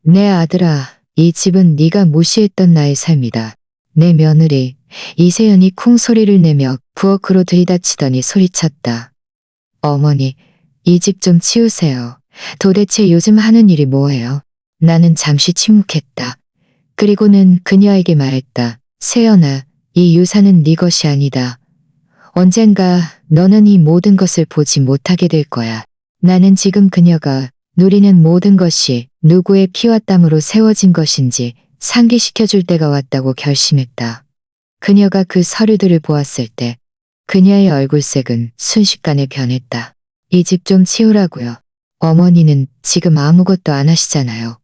내 아들아, 이 집은 네가 무시했던 나의 삶이다. 내 며느리 이세연이 쿵 소리를 내며 부엌으로 들이닥치더니 소리쳤다. 어머니, 이 집 좀 치우세요. 도대체 요즘 하는 일이 뭐예요? 나는 잠시 침묵했다. 그리고는 그녀에게 말했다. 세연아, 이 유산은 네 것이 아니다. 언젠가 너는 이 모든 것을 보지 못하게 될 거야. 나는 지금 그녀가 누리는 모든 것이 누구의 피와 땀으로 세워진 것인지 상기시켜줄 때가 왔다고 결심했다. 그녀가 그 서류들을 보았을 때 그녀의 얼굴색은 순식간에 변했다. 이 집 좀 치우라고요. 어머니는 지금 아무것도 안 하시잖아요.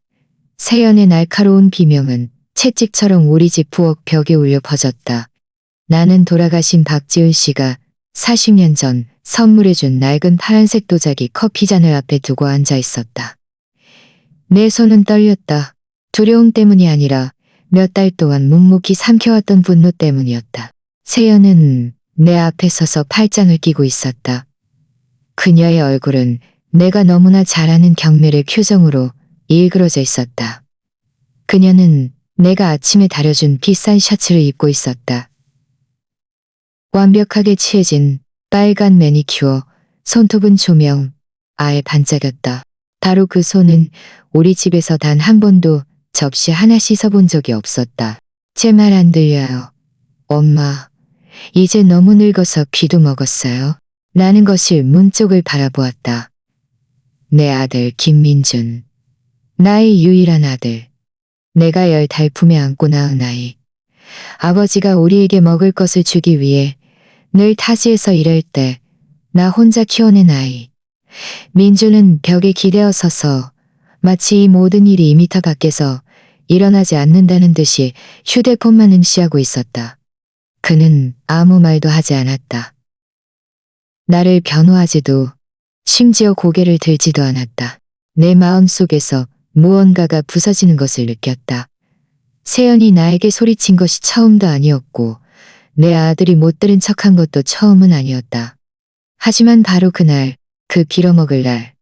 세연의 날카로운 비명은 채찍처럼 우리 집 부엌 벽에 울려 퍼졌다. 나는 돌아가신 박지훈 씨가 40년 전 선물해준 낡은 파란색 도자기 커피잔을 앞에 두고 앉아 있었다. 내 손은 떨렸다. 두려움 때문이 아니라 몇 달 동안 묵묵히 삼켜왔던 분노 때문이었다. 세연은 내 앞에 서서 팔짱을 끼고 있었다. 그녀의 얼굴은 내가 너무나 잘 아는 경멸의 표정으로 일그러져 있었다. 그녀는 내가 아침에 다려준 비싼 셔츠를 입고 있었다. 완벽하게 칠해진 빨간 매니큐어, 손톱은 조명, 아예 반짝였다. 바로 그 손은 우리 집에서 단 한 번도 접시 하나 씻어본 적이 없었다. 제 말 안 들려요. 엄마, 이제 너무 늙어서 귀도 먹었어요. 나는 거실 문 쪽을 바라보았다. 내 아들 김민준. 나의 유일한 아들. 내가 10달 품에 안고 낳은 아이. 아버지가 우리에게 먹을 것을 주기 위해 늘 타지에서 일할 때 나 혼자 키워낸 아이. 민주는 벽에 기대어 서서 마치 이 모든 일이 2미터 밖에서 일어나지 않는다는 듯이 휴대폰만 응시하고 있었다. 그는 아무 말도 하지 않았다. 나를 변호하지도 심지어 고개를 들지도 않았다. 내 마음속에서 무언가가 부서지는 것을 느꼈다. 세연이 나에게 소리친 것이 처음도 아니었고 내 아들이 못 들은 척한 것도 처음은 아니었다. 하지만 바로 그날, 그 빌어먹을 날,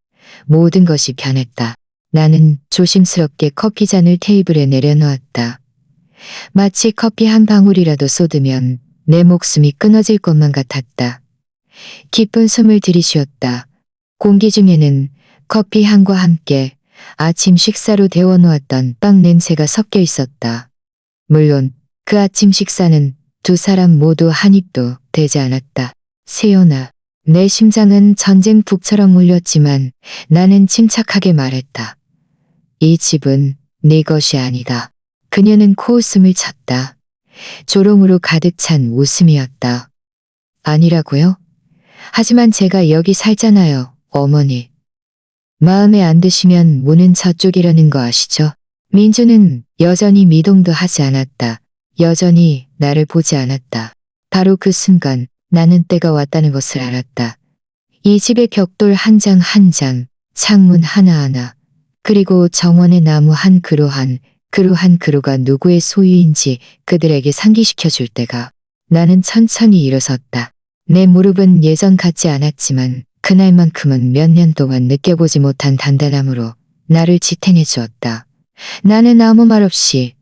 모든 것이 변했다. 나는 조심스럽게 커피잔을 테이블에 내려놓았다. 마치 커피 한 방울이라도 쏟으면 내 목숨이 끊어질 것만 같았다. 깊은 숨을 들이쉬었다. 공기 중에는 커피 향과 함께 아침 식사로 데워놓았던 빵 냄새가 섞여 있었다. 물론 그 아침 식사는 두 사람 모두 한 입도 되지 않았다. 세연아, 내 심장은 전쟁북처럼 울렸지만 나는 침착하게 말했다. 이 집은 네 것이 아니다. 그녀는 코웃음을 쳤다. 조롱으로 가득 찬 웃음이었다. 아니라고요? 하지만 제가 여기 살잖아요, 어머니. 마음에 안 드시면 문은 저쪽이라는 거 아시죠? 민주는 여전히 미동도 하지 않았다. 여전히 나를 보지 않았다. 바로 그 순간 나는 때가 왔다는 것을 알았다. 이 집의 벽돌 한 장 한 장, 창문 하나하나, 그리고 정원의 나무 한 그루 한 그루가 누구의 소유인지 그들에게 상기시켜 줄 때가. 나는 천천히 일어섰다. 내 무릎은 예전 같지 않았지만 그날만큼은 몇 년 동안 느껴보지 못한 단단함으로 나를 지탱해 주었다. 나는 아무 말 없이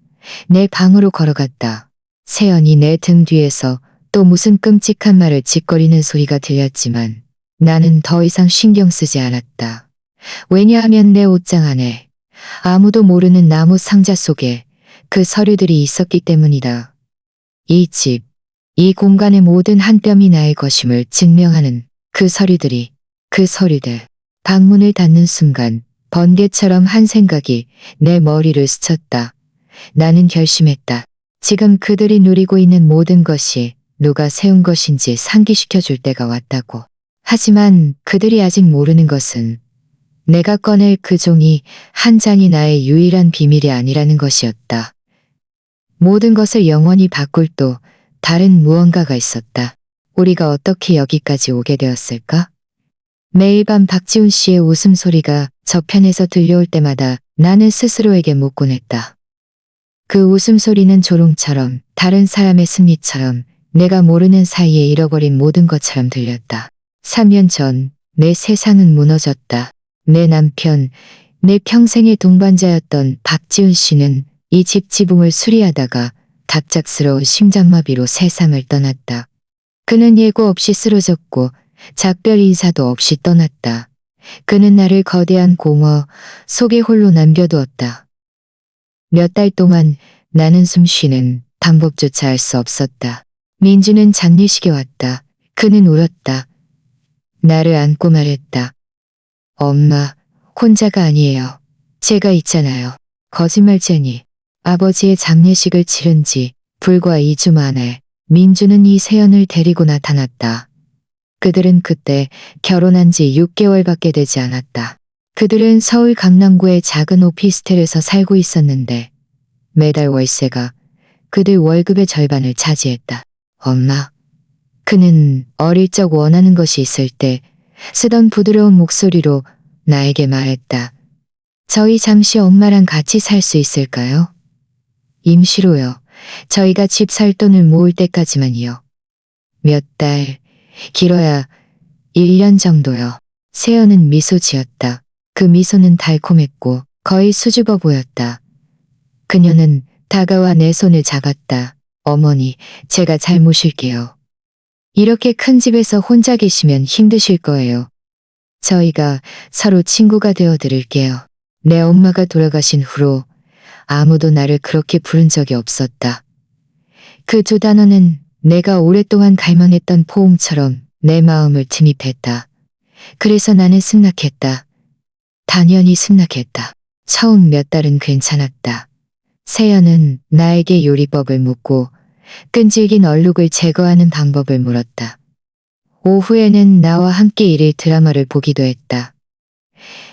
내 방으로 걸어갔다. 세연이 내 등 뒤에서 또 무슨 끔찍한 말을 짓거리는 소리가 들렸지만 나는 더 이상 신경 쓰지 않았다. 왜냐하면 내 옷장 안에 아무도 모르는 나무 상자 속에 그 서류들이 있었기 때문이다. 이 집, 이 공간의 모든 한 뼘이 나의 것임을 증명하는 그 서류들. 방문을 닫는 순간 번개처럼 한 생각이 내 머리를 스쳤다. 나는 결심했다. 지금 그들이 누리고 있는 모든 것이 누가 세운 것인지 상기시켜 줄 때가 왔다고. 하지만 그들이 아직 모르는 것은 내가 꺼낼 그 종이 한 장이 나의 유일한 비밀이 아니라는 것이었다. 모든 것을 영원히 바꿀 또 다른 무언가가 있었다. 우리가 어떻게 여기까지 오게 되었을까? 매일 밤 박지훈 씨의 웃음소리가 저편에서 들려올 때마다 나는 스스로에게 묻곤 했다. 그 웃음소리는 조롱처럼, 다른 사람의 승리처럼, 내가 모르는 사이에 잃어버린 모든 것처럼 들렸다. 3년 전 내 세상은 무너졌다. 내 남편, 내 평생의 동반자였던 박지훈 씨는 이 집 지붕을 수리하다가 갑작스러운 심장마비로 세상을 떠났다. 그는 예고 없이 쓰러졌고 작별 인사도 없이 떠났다. 그는 나를 거대한 공허 속에 홀로 남겨두었다. 몇 달 동안 나는 숨 쉬는 방법조차 알 수 없었다. 민주는 장례식에 왔다. 그는 울었다. 나를 안고 말했다. 엄마, 혼자가 아니에요. 제가 있잖아요. 거짓말쟁이. 아버지의 장례식을 치른 지 불과 2주 만에 민주는 이세연을 데리고 나타났다. 그들은 그때 결혼한 지 6개월밖에 되지 않았다. 그들은 서울 강남구의 작은 오피스텔에서 살고 있었는데 매달 월세가 그들 월급의 절반을 차지했다. 엄마. 그는 어릴 적 원하는 것이 있을 때 쓰던 부드러운 목소리로 나에게 말했다. 저희 잠시 엄마랑 같이 살 수 있을까요? 임시로요. 저희가 집 살 돈을 모을 때까지만요. 몇 달, 길어야 1년 정도요. 세연은 미소 지었다. 그 미소는 달콤했고 거의 수줍어 보였다. 그녀는 다가와 내 손을 잡았다. 어머니, 제가 잘 모실게요. 이렇게 큰 집에서 혼자 계시면 힘드실 거예요. 저희가 서로 친구가 되어 드릴게요. 내 엄마가 돌아가신 후로 아무도 나를 그렇게 부른 적이 없었다. 그 두 단어는 내가 오랫동안 갈망했던 포옹처럼 내 마음을 침입했다. 그래서 나는 승낙했다. 당연히 승낙했다. 처음 몇 달은 괜찮았다. 세연은 나에게 요리법을 묻고 끈질긴 얼룩을 제거하는 방법을 물었다. 오후에는 나와 함께 일일 드라마를 보기도 했다.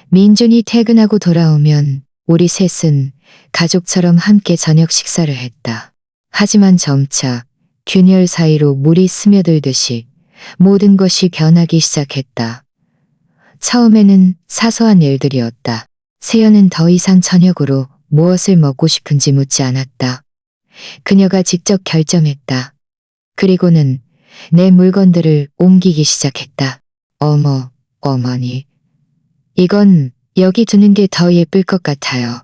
민준이 퇴근하고 돌아오면 우리 셋은 가족처럼 함께 저녁 식사를 했다. 하지만 점차 균열 사이로 물이 스며들듯이 모든 것이 변하기 시작했다. 처음에는 사소한 일들이었다. 세연은 더 이상 저녁으로 무엇을 먹고 싶은지 묻지 않았다. 그녀가 직접 결정했다. 그리고는 내 물건들을 옮기기 시작했다. 어머, 어머니. 이건 여기 두는 게 더 예쁠 것 같아요.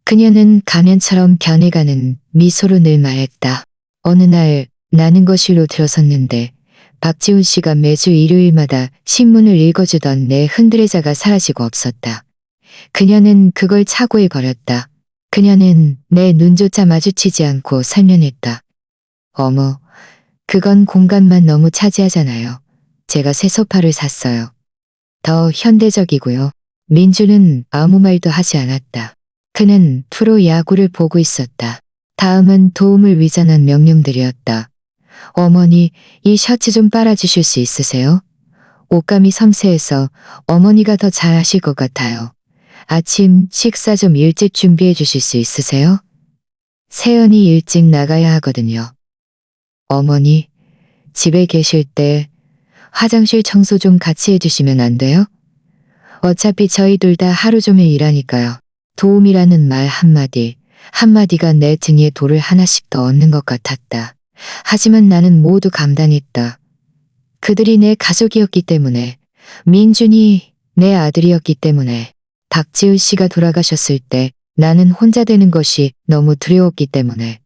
그녀는 가면처럼 변해가는 미소로 늘 말했다. 어느 날 나는 거실로 들어섰는데 박지훈 씨가 매주 일요일마다 신문을 읽어주던 내 흔들의자가 사라지고 없었다. 그녀는 그걸 차고에 버렸다. 그녀는 내 눈조차 마주치지 않고 설명했다. 어머, 그건 공간만 너무 차지하잖아요. 제가 새 소파를 샀어요. 더 현대적이고요. 민주는 아무 말도 하지 않았다. 그는 프로 야구를 보고 있었다. 다음은 도움을 위장한 명령들이었다. 어머니, 이 셔츠 좀 빨아주실 수 있으세요? 옷감이 섬세해서 어머니가 더 잘하실 것 같아요. 아침 식사 좀 일찍 준비해 주실 수 있으세요? 세연이 일찍 나가야 하거든요. 어머니, 집에 계실 때 화장실 청소 좀 같이 해주시면 안 돼요? 어차피 저희 둘 다 하루 종일 일하니까요. 도움이라는 말 한마디, 한마디가 내 등에 돌을 하나씩 더 얹는 것 같았다. 하지만 나는 모두 감당했다. 그들이 내 가족이었기 때문에, 민준이 내 아들이었기 때문에, 박지훈 씨가 돌아가셨을 때 나는 혼자 되는 것이 너무 두려웠기 때문에,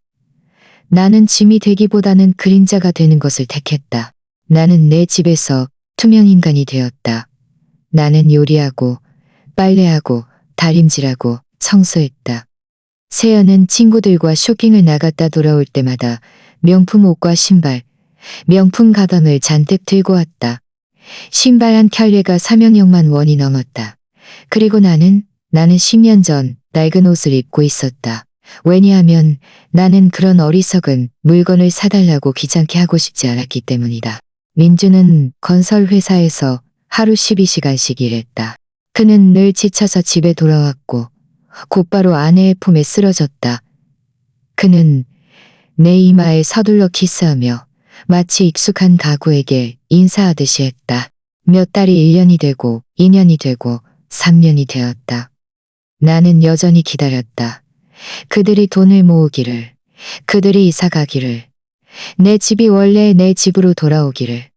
나는 짐이 되기보다는 그림자가 되는 것을 택했다. 나는 내 집에서 투명 인간이 되었다. 나는 요리하고, 빨래하고, 다림질하고, 청소했다. 세연은 친구들과 쇼핑을 나갔다 돌아올 때마다 명품 옷과 신발, 명품 가방을 잔뜩 들고 왔다. 신발 한 켤레가 4명만 원이 넘었다. 그리고 나는 10년 전 낡은 옷을 입고 있었다. 왜냐하면 나는 그런 어리석은 물건을 사달라고 귀찮게 하고 싶지 않았기 때문이다. 민주는 건설회사에서 하루 12시간씩 일했다. 그는 늘 지쳐서 집에 돌아왔고 곧바로 아내의 품에 쓰러졌다. 그는 내 이마에 서둘러 키스하며 마치 익숙한 가구에게 인사하듯이 했다. 몇 달이 1년이 되고 2년이 되고 3년이 되었다. 나는 여전히 기다렸다. 그들이 돈을 모으기를, 그들이 이사 가기를, 내 집이 원래 내 집으로 돌아오기를.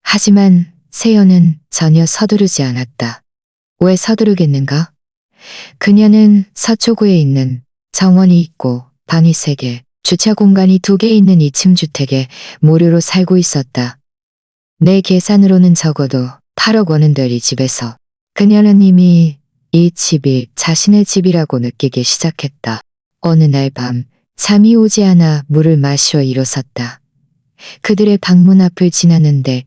하지만 세연은 전혀 서두르지 않았다. 왜 서두르겠는가? 그녀는 서초구에 있는 정원이 있고 방이 3개, 주차 공간이 2개 있는 2층 주택에 무료로 살고 있었다. 내 계산으로는 적어도 8억 원은 될 이 집에서 그녀는 이미 이 집이 자신의 집이라고 느끼기 시작했다. 어느 날 밤 잠이 오지 않아 물을 마시러 일어섰다. 그들의 방문 앞을 지나는데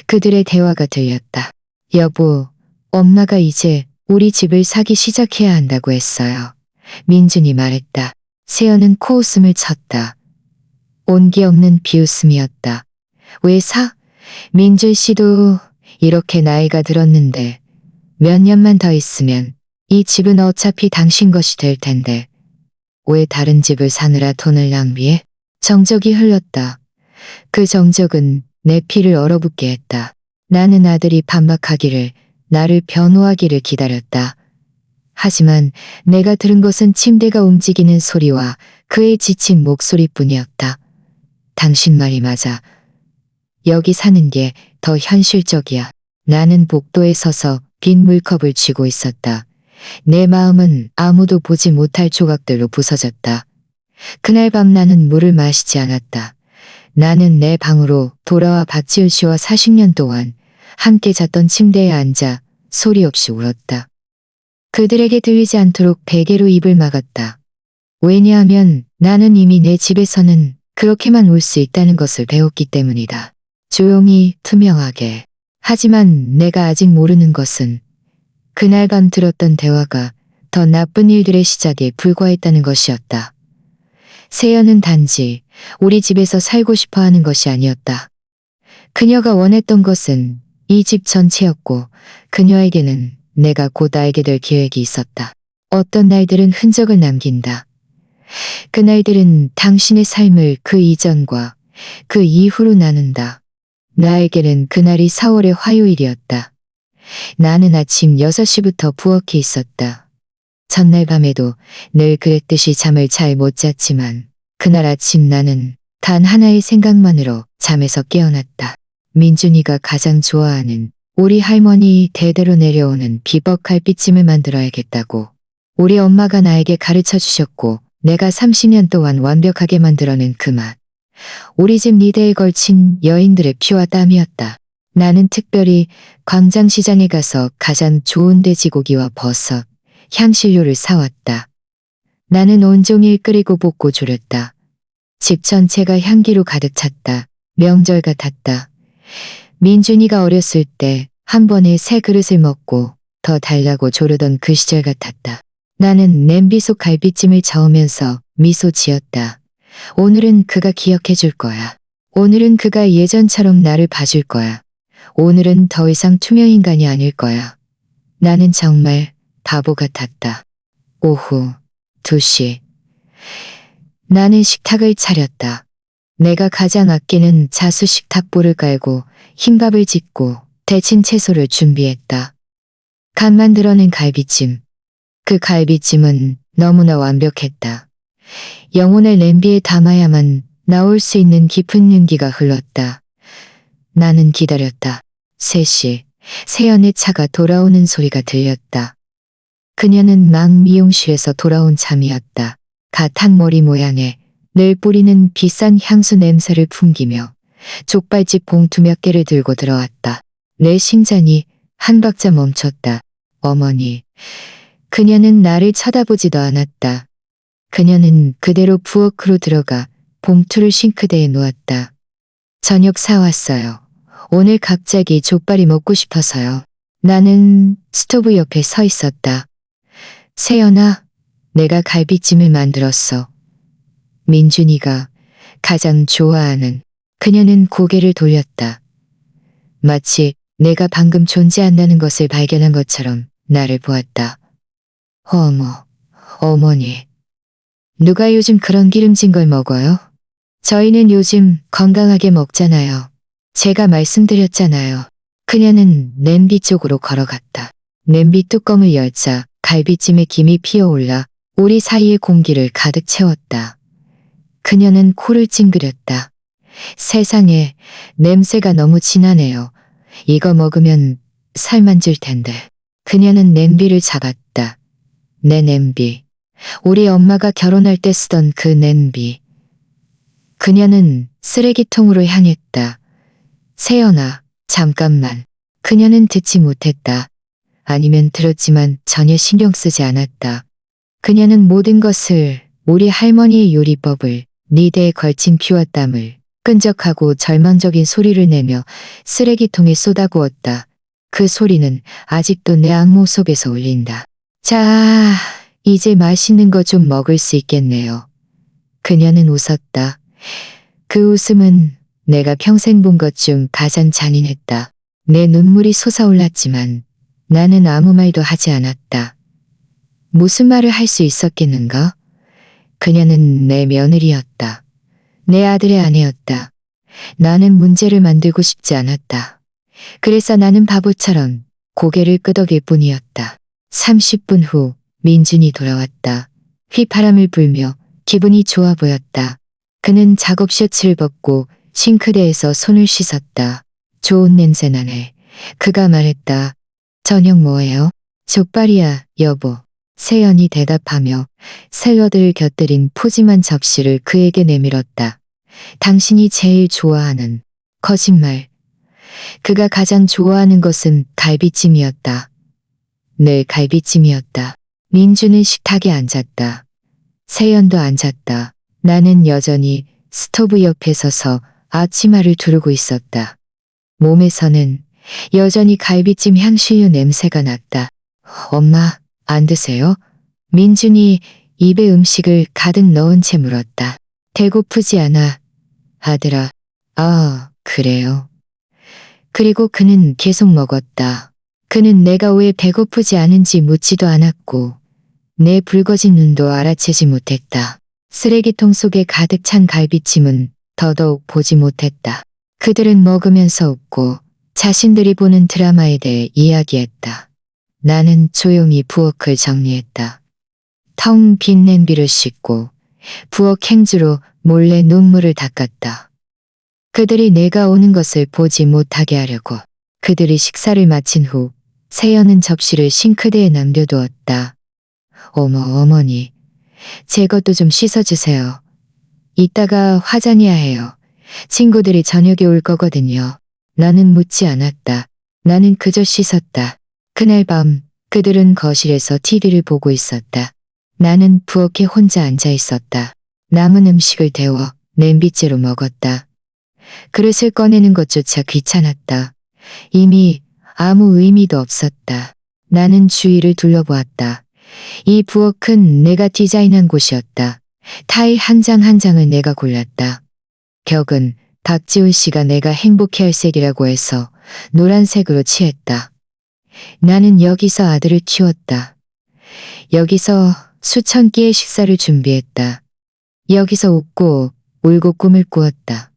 그들의 대화가 들렸다. 여보, 엄마가 이제 우리 집을 사기 시작해야 한다고 했어요. 민준이 말했다. 세연은 코웃음을 쳤다. 온기 없는 비웃음이었다. 왜 사? 민준 씨도 이렇게 나이가 들었는데 몇 년만 더 있으면 이 집은 어차피 당신 것이 될 텐데 왜 다른 집을 사느라 돈을 낭비해? 정적이 흘렀다. 그 정적은 내 피를 얼어붙게 했다. 나는 아들이 반박하기를, 나를 변호하기를 기다렸다. 하지만 내가 들은 것은 침대가 움직이는 소리와 그의 지친 목소리뿐이었다. 당신 말이 맞아. 여기 사는 게 더 현실적이야. 나는 복도에 서서 빈 물컵을 쥐고 있었다. 내 마음은 아무도 보지 못할 조각들로 부서졌다. 그날 밤 나는 물을 마시지 않았다. 나는 내 방으로 돌아와 박지훈 씨와 40년 동안 함께 잤던 침대에 앉아 소리 없이 울었다. 그들에게 들리지 않도록 베개로 입을 막았다. 왜냐하면 나는 이미 내 집에서는 그렇게만 울 수 있다는 것을 배웠기 때문이다. 조용히, 투명하게. 하지만 내가 아직 모르는 것은 그날 밤 들었던 대화가 더 나쁜 일들의 시작에 불과했다는 것이었다. 세연은 단지 우리 집에서 살고 싶어 하는 것이 아니었다. 그녀가 원했던 것은 이 집 전체였고 그녀에게는 내가 곧 알게 될 계획이 있었다. 어떤 날들은 흔적을 남긴다. 그 날들은 당신의 삶을 그 이전과 그 이후로 나눈다. 나에게는 그날이 4월의 화요일이었다. 나는 아침 6시부터 부엌에 있었다. 전날 밤에도 늘 그랬듯이 잠을 잘 못 잤지만 그날 아침 나는 단 하나의 생각만으로 잠에서 깨어났다. 민준이가 가장 좋아하는 우리 할머니 대대로 내려오는 비법 갈비찜을 만들어야겠다고. 우리 엄마가 나에게 가르쳐 주셨고 내가 30년 동안 완벽하게 만들어낸 그 맛. 우리 집 리더에 걸친 여인들의 피와 땀이었다. 나는 특별히 광장시장에 가서 가장 좋은 돼지고기와 버섯, 향신료를 사왔다. 나는 온종일 끓이고 볶고 졸였다. 집 전체가 향기로 가득 찼다. 명절 같았다. 민준이가 어렸을 때 한 번에 3그릇을 먹고 더 달라고 조르던 그 시절 같았다. 나는 냄비 속 갈비찜을 저으면서 미소 지었다. 오늘은 그가 기억해 줄 거야. 오늘은 그가 예전처럼 나를 봐줄 거야. 오늘은 더 이상 투명인간이 아닐 거야. 나는 정말 바보 같았다. 오후 2시. 나는 식탁을 차렸다. 내가 가장 아끼는 자수식 탑볼을 깔고 흰밥을 짓고 데친 채소를 준비했다. 간 만들어낸 갈비찜. 그 갈비찜은 너무나 완벽했다. 영혼을 냄비에 담아야만 나올 수 있는 깊은 윤기가 흘렀다. 나는 기다렸다. 3시, 세연의 차가 돌아오는 소리가 들렸다. 그녀는 막 미용실에서 돌아온 참이었다. 갓한 머리 모양에 늘 뿌리는 비싼 향수 냄새를 풍기며 족발집 봉투 몇 개를 들고 들어왔다. 내 심장이 한 박자 멈췄다. 어머니. 그녀는 나를 쳐다보지도 않았다. 그녀는 그대로 부엌으로 들어가 봉투를 싱크대에 놓았다. 저녁 사왔어요. 오늘 갑자기 족발이 먹고 싶어서요. 나는 스토브 옆에 서 있었다. 세연아, 내가 갈비찜을 만들었어. 민준이가 가장 좋아하는. 그녀는 고개를 돌렸다. 마치 내가 방금 존재한다는 것을 발견한 것처럼 나를 보았다. 어머, 어머니. 누가 요즘 그런 기름진 걸 먹어요? 저희는 요즘 건강하게 먹잖아요. 제가 말씀드렸잖아요. 그녀는 냄비 쪽으로 걸어갔다. 냄비 뚜껑을 열자 갈비찜에 김이 피어올라 우리 사이의 공기를 가득 채웠다. 그녀는 코를 찡그렸다. 세상에, 냄새가 너무 진하네요. 이거 먹으면 살 만질 텐데. 그녀는 냄비를 잡았다. 내 냄비. 우리 엄마가 결혼할 때 쓰던 그 냄비. 그녀는 쓰레기통으로 향했다. 세연아, 잠깐만. 그녀는 듣지 못했다. 아니면 들었지만 전혀 신경 쓰지 않았다. 그녀는 모든 것을, 우리 할머니의 요리법을, 니대에 걸친 피와 땀을 끈적하고 절망적인 소리를 내며 쓰레기통에 쏟아부었다. 그 소리는 아직도 내 악몽 속에서 울린다. 자, 이제 맛있는 거 좀 먹을 수 있겠네요. 그녀는 웃었다. 그 웃음은 내가 평생 본 것 중 가장 잔인했다. 내 눈물이 솟아올랐지만 나는 아무 말도 하지 않았다. 무슨 말을 할 수 있었겠는가? 그녀는 내 며느리였다. 내 아들의 아내였다. 나는 문제를 만들고 싶지 않았다. 그래서 나는 바보처럼 고개를 끄덕일 뿐이었다. 30분 후 민준이 돌아왔다. 휘파람을 불며 기분이 좋아 보였다. 그는 작업 셔츠를 벗고 싱크대에서 손을 씻었다. 좋은 냄새 나네. 그가 말했다. 저녁 뭐예요? 족발이야, 여보. 세연이 대답하며 샐러드를 곁들인 푸짐한 접시를 그에게 내밀었다. 당신이 제일 좋아하는. 거짓말. 그가 가장 좋아하는 것은 갈비찜이었다. 늘 갈비찜이었다. 민주는 식탁에 앉았다. 세연도 앉았다. 나는 여전히 스토브 옆에 서서 앞치마를 두르고 있었다. 몸에서는 여전히 갈비찜 향신료 냄새가 났다. 엄마, 안 드세요? 민준이 입에 음식을 가득 넣은 채 물었다. 배고프지 않아, 아들아. 아, 그래요. 그리고 그는 계속 먹었다. 그는 내가 왜 배고프지 않은지 묻지도 않았고 내 붉어진 눈도 알아채지 못했다. 쓰레기통 속에 가득 찬 갈비찜은 더더욱 보지 못했다. 그들은 먹으면서 웃고 자신들이 보는 드라마에 대해 이야기했다. 나는 조용히 부엌을 정리했다. 텅 빈 냄비를 씻고 부엌 행주로 몰래 눈물을 닦았다. 그들이 내가 오는 것을 보지 못하게 하려고. 그들이 식사를 마친 후 세연은 접시를 싱크대에 남겨두었다. 어머니, 제 것도 좀 씻어주세요. 이따가 화장해야 해요. 친구들이 저녁에 올 거거든요. 나는 묻지 않았다. 나는 그저 씻었다. 그날 밤 그들은 거실에서 TV를 보고 있었다. 나는 부엌에 혼자 앉아 있었다. 남은 음식을 데워 냄비째로 먹었다. 그릇을 꺼내는 것조차 귀찮았다. 이미 아무 의미도 없었다. 나는 주위를 둘러보았다. 이 부엌은 내가 디자인한 곳이었다. 타일 한 장 한 장을 내가 골랐다. 벽은 박지훈 씨가 내가 행복해할 색이라고 해서 노란색으로 칠했다. 나는 여기서 아들을 키웠다. 여기서 수천 끼의 식사를 준비했다. 여기서 웃고 울고 꿈을 꾸었다.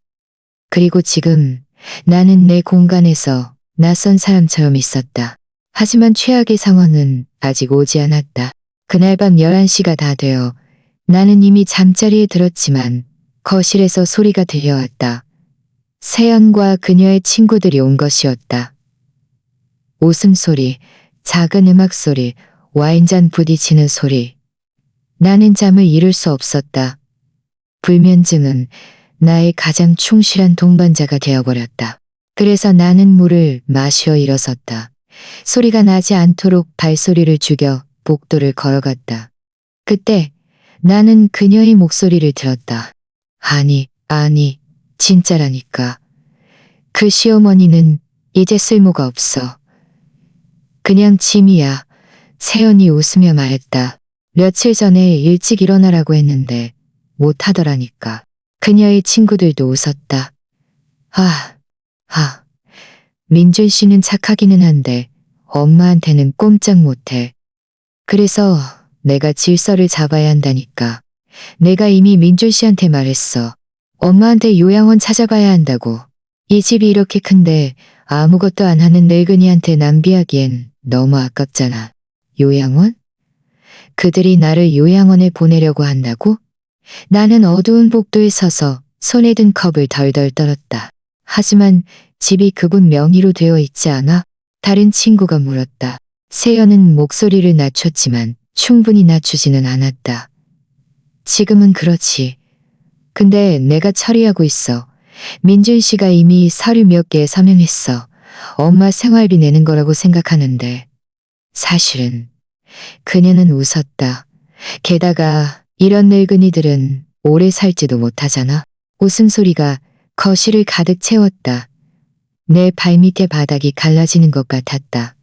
그리고 지금 나는 내 공간에서 낯선 사람처럼 있었다. 하지만 최악의 상황은 아직 오지 않았다. 그날 밤 11시가 다 되어 나는 이미 잠자리에 들었지만 거실에서 소리가 들려왔다. 세연과 그녀의 친구들이 온 것이었다. 웃음소리, 작은 음악소리, 와인잔 부딪히는 소리. 나는 잠을 이룰 수 없었다. 불면증은 나의 가장 충실한 동반자가 되어버렸다. 그래서 나는 물을 마시어 일어섰다. 소리가 나지 않도록 발소리를 죽여 복도를 걸어갔다. 그때 나는 그녀의 목소리를 들었다. 아니, 진짜라니까. 그 시어머니는 이제 쓸모가 없어. 그냥 짐이야. 세연이 웃으며 말했다. 며칠 전에 일찍 일어나라고 했는데 못하더라니까. 그녀의 친구들도 웃었다. 민준 씨는 착하기는 한데 엄마한테는 꼼짝 못해. 그래서 내가 질서를 잡아야 한다니까. 내가 이미 민준 씨한테 말했어. 엄마한테 요양원 찾아봐야 한다고. 이 집이 이렇게 큰데 아무것도 안 하는 늙은이한테 낭비하기엔 너무 아깝잖아. 요양원? 그들이 나를 요양원에 보내려고 한다고? 나는 어두운 복도에 서서 손에 든 컵을 덜덜 떨었다. 하지만 집이 그분 명의로 되어 있지 않아? 다른 친구가 물었다. 세연은 목소리를 낮췄지만 충분히 낮추지는 않았다. 지금은 그렇지. 근데 내가 처리하고 있어. 민준 씨가 이미 서류 몇 개 서명했어. 엄마 생활비 내는 거라고 생각하는데. 사실은 그녀는 웃었다. 게다가 이런 늙은이들은 오래 살지도 못하잖아. 웃음소리가 거실을 가득 채웠다. 내 발밑에 바닥이 갈라지는 것 같았다.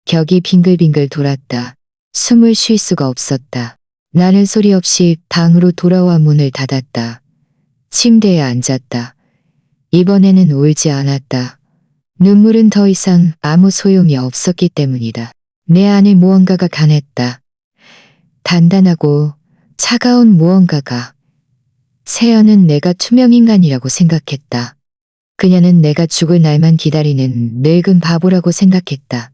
벽이 빙글빙글 돌았다. 숨을 쉴 수가 없었다. 나는 소리 없이 방으로 돌아와 문을 닫았다. 침대에 앉았다. 이번에는 울지 않았다. 눈물은 더 이상 아무 소용이 없었기 때문이다. 내 안에 무언가가 가냈다. 단단하고 차가운 무언가가. 세연은 내가 투명인간이라고 생각했다. 그녀는 내가 죽을 날만 기다리는 늙은 바보라고 생각했다.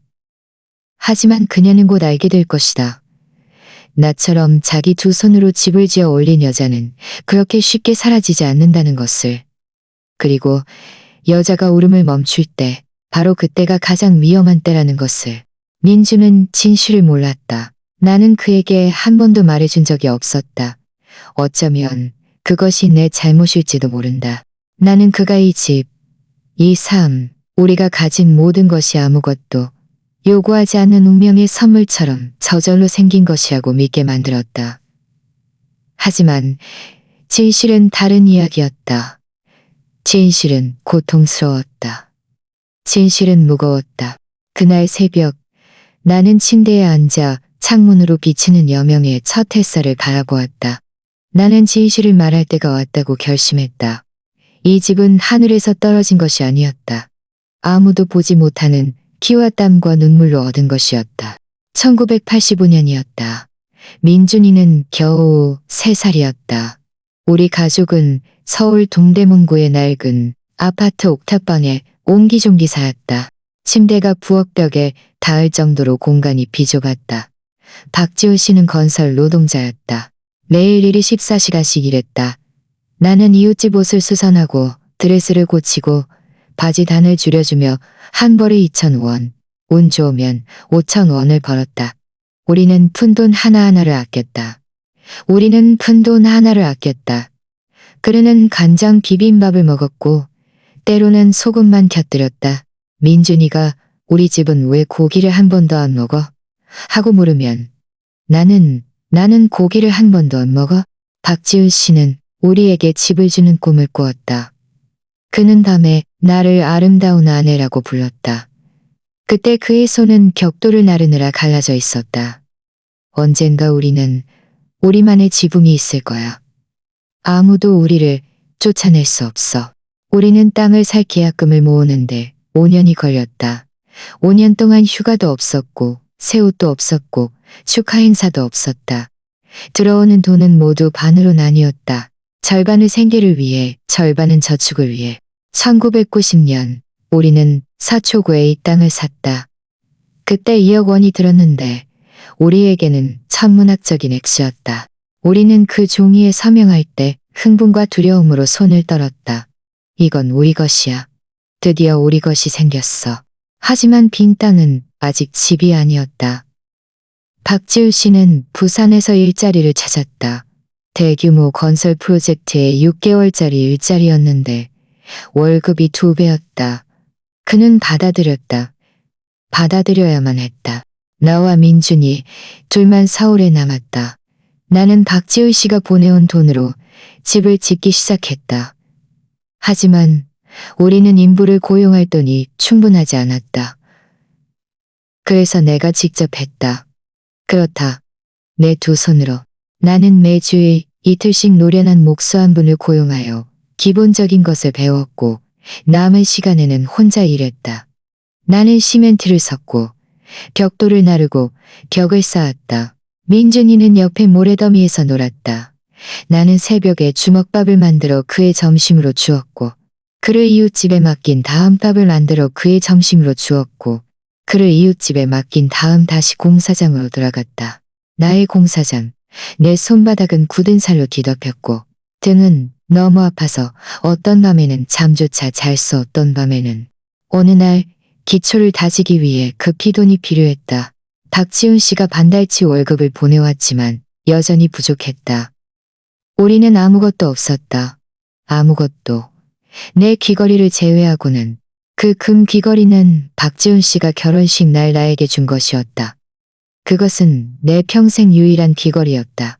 하지만 그녀는 곧 알게 될 것이다. 나처럼 자기 두 손으로 집을 지어 올린 여자는 그렇게 쉽게 사라지지 않는다는 것을. 그리고 여자가 울음을 멈출 때 바로 그때가 가장 위험한 때라는 것을. 민주는 진실을 몰랐다. 나는 그에게 한 번도 말해준 적이 없었다. 어쩌면 그것이 내 잘못일지도 모른다. 나는 그가 이 집, 이 삶, 우리가 가진 모든 것이 아무것도 요구하지 않는 운명의 선물처럼 저절로 생긴 것이라고 믿게 만들었다. 하지만 진실은 다른 이야기였다. 진실은 고통스러웠다. 진실은 무거웠다. 그날 새벽 나는 침대에 앉아 창문으로 비치는 여명의 첫 햇살을 바라보았다. 나는 진실을 말할 때가 왔다고 결심했다. 이 집은 하늘에서 떨어진 것이 아니었다. 아무도 보지 못하는 피와 땀과 눈물로 얻은 것이었다. 1985년이었다. 민준이는 겨우 3살이었다. 우리 가족은 서울 동대문구의 낡은 아파트 옥탑방에 옹기종기 살았다. 침대가 부엌벽에 닿을 정도로 공간이 비좁았다. 박지우 씨는 건설 노동자였다. 매일 일이 14시간씩 일했다. 나는 이웃집 옷을 수선하고 드레스를 고치고 바지 단을 줄여주며 한 벌에 2,000원, 운 좋으면 5,000원을 벌었다. 우리는 푼돈 하나하나를 아꼈다. 우리는 푼돈 하나를 아꼈다. 그르는 간장 비빔밥을 먹었고 때로는 소금만 곁들였다. 민준이가 우리 집은 왜 고기를 한 번도 안 먹어? 하고 물으면 나는 고기를 한 번도 안 먹어? 박지훈 씨는 우리에게 집을 주는 꿈을 꾸었다. 그는 밤에 나를 아름다운 아내라고 불렀다. 그때 그의 손은 벽돌을 나르느라 갈라져 있었다. 언젠가 우리는 우리만의 지붕이 있을 거야. 아무도 우리를 쫓아낼 수 없어. 우리는 땅을 살 계약금을 모으는데 5년이 걸렸다. 5년 동안 휴가도 없었고 새 옷도 없었고 축하 행사도 없었다. 들어오는 돈은 모두 반으로 나뉘었다. 절반을 생계를 위해, 절반은 저축을 위해. 1990년 우리는 서초구에 이 땅을 샀다. 그때 2억 원이 들었는데 우리에게는 천문학적인 액수였다. 우리는 그 종이에 서명할 때 흥분과 두려움으로 손을 떨었다. 이건 우리 것이야. 드디어 우리 것이 생겼어. 하지만 빈 땅은 아직 집이 아니었다. 박지우 씨는 부산에서 일자리를 찾았다. 대규모 건설 프로젝트의 6개월짜리 일자리였는데 월급이 2배였다. 그는 받아들였다. 받아들여야만 했다. 나와 민준이 둘만 서울에 남았다. 나는 박지우 씨가 보내온 돈으로 집을 짓기 시작했다. 하지만 우리는 인부를 고용할 돈이 충분하지 않았다. 그래서 내가 직접 했다. 그렇다. 내 두 손으로. 나는 매주일 이틀씩 노련한 목수 한 분을 고용하여 기본적인 것을 배웠고 남은 시간에는 혼자 일했다. 나는 시멘트를 섞고 벽돌을 나르고 벽을 쌓았다. 민준이는 옆에 모래더미에서 놀았다. 나는 새벽에 주먹밥을 만들어 그의 점심으로 주었고 그를 이웃집에 맡긴 다음 밥을 만들어 그의 점심으로 주었고 그를 이웃집에 맡긴 다음 다시 공사장으로 돌아갔다. 나의 공사장. 내 손바닥은 굳은 살로 뒤덮였고 등은 너무 아파서 어떤 밤에는 잠조차 잘 수 없던 밤에는 어느 날 기초를 다지기 위해 급히 돈이 필요했다. 박지훈 씨가 반달치 월급을 보내왔지만 여전히 부족했다. 우리는 아무것도 없었다. 아무것도. 내 귀걸이를 제외하고는. 그 금 귀걸이는 박지훈 씨가 결혼식 날 나에게 준 것이었다. 그것은 내 평생 유일한 귀걸이였다.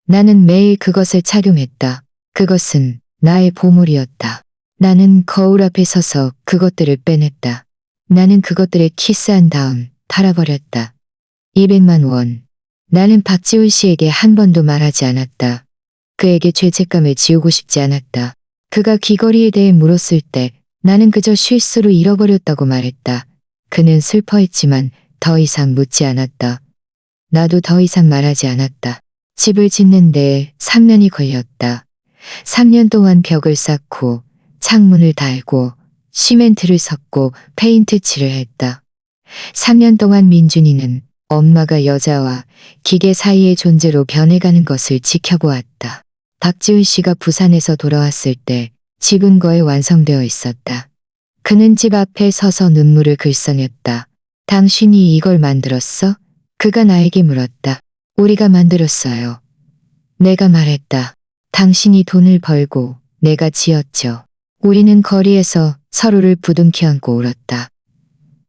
나는 매일 그것을 착용했다. 그것은 나의 보물이었다. 나는 거울 앞에 서서 그것들을 빼냈다. 나는 그것들을 키스한 다음 팔아버렸다. 200만 원. 나는 박지훈 씨에게 한 번도 말하지 않았다. 그에게 죄책감을 지우고 싶지 않았다. 그가 귀걸이에 대해 물었을 때 나는 그저 실수로 잃어버렸다고 말했다. 그는 슬퍼했지만 더 이상 묻지 않았다. 나도 더 이상 말하지 않았다. 집을 짓는데 3년이 걸렸다. 3년 동안 벽을 쌓고 창문을 달고 시멘트를 섞고 페인트 칠을 했다. 3년 동안 민준이는 엄마가 여자와 기계 사이의 존재로 변해가는 것을 지켜보았다. 박지훈 씨가 부산에서 돌아왔을 때 집은 거의 완성되어 있었다. 그는 집 앞에 서서 눈물을 글썽였다. 당신이 이걸 만들었어? 그가 나에게 물었다. 우리가 만들었어요. 내가 말했다. 당신이 돈을 벌고 내가 지었죠. 우리는 거리에서 서로를 부둥켜 안고 울었다.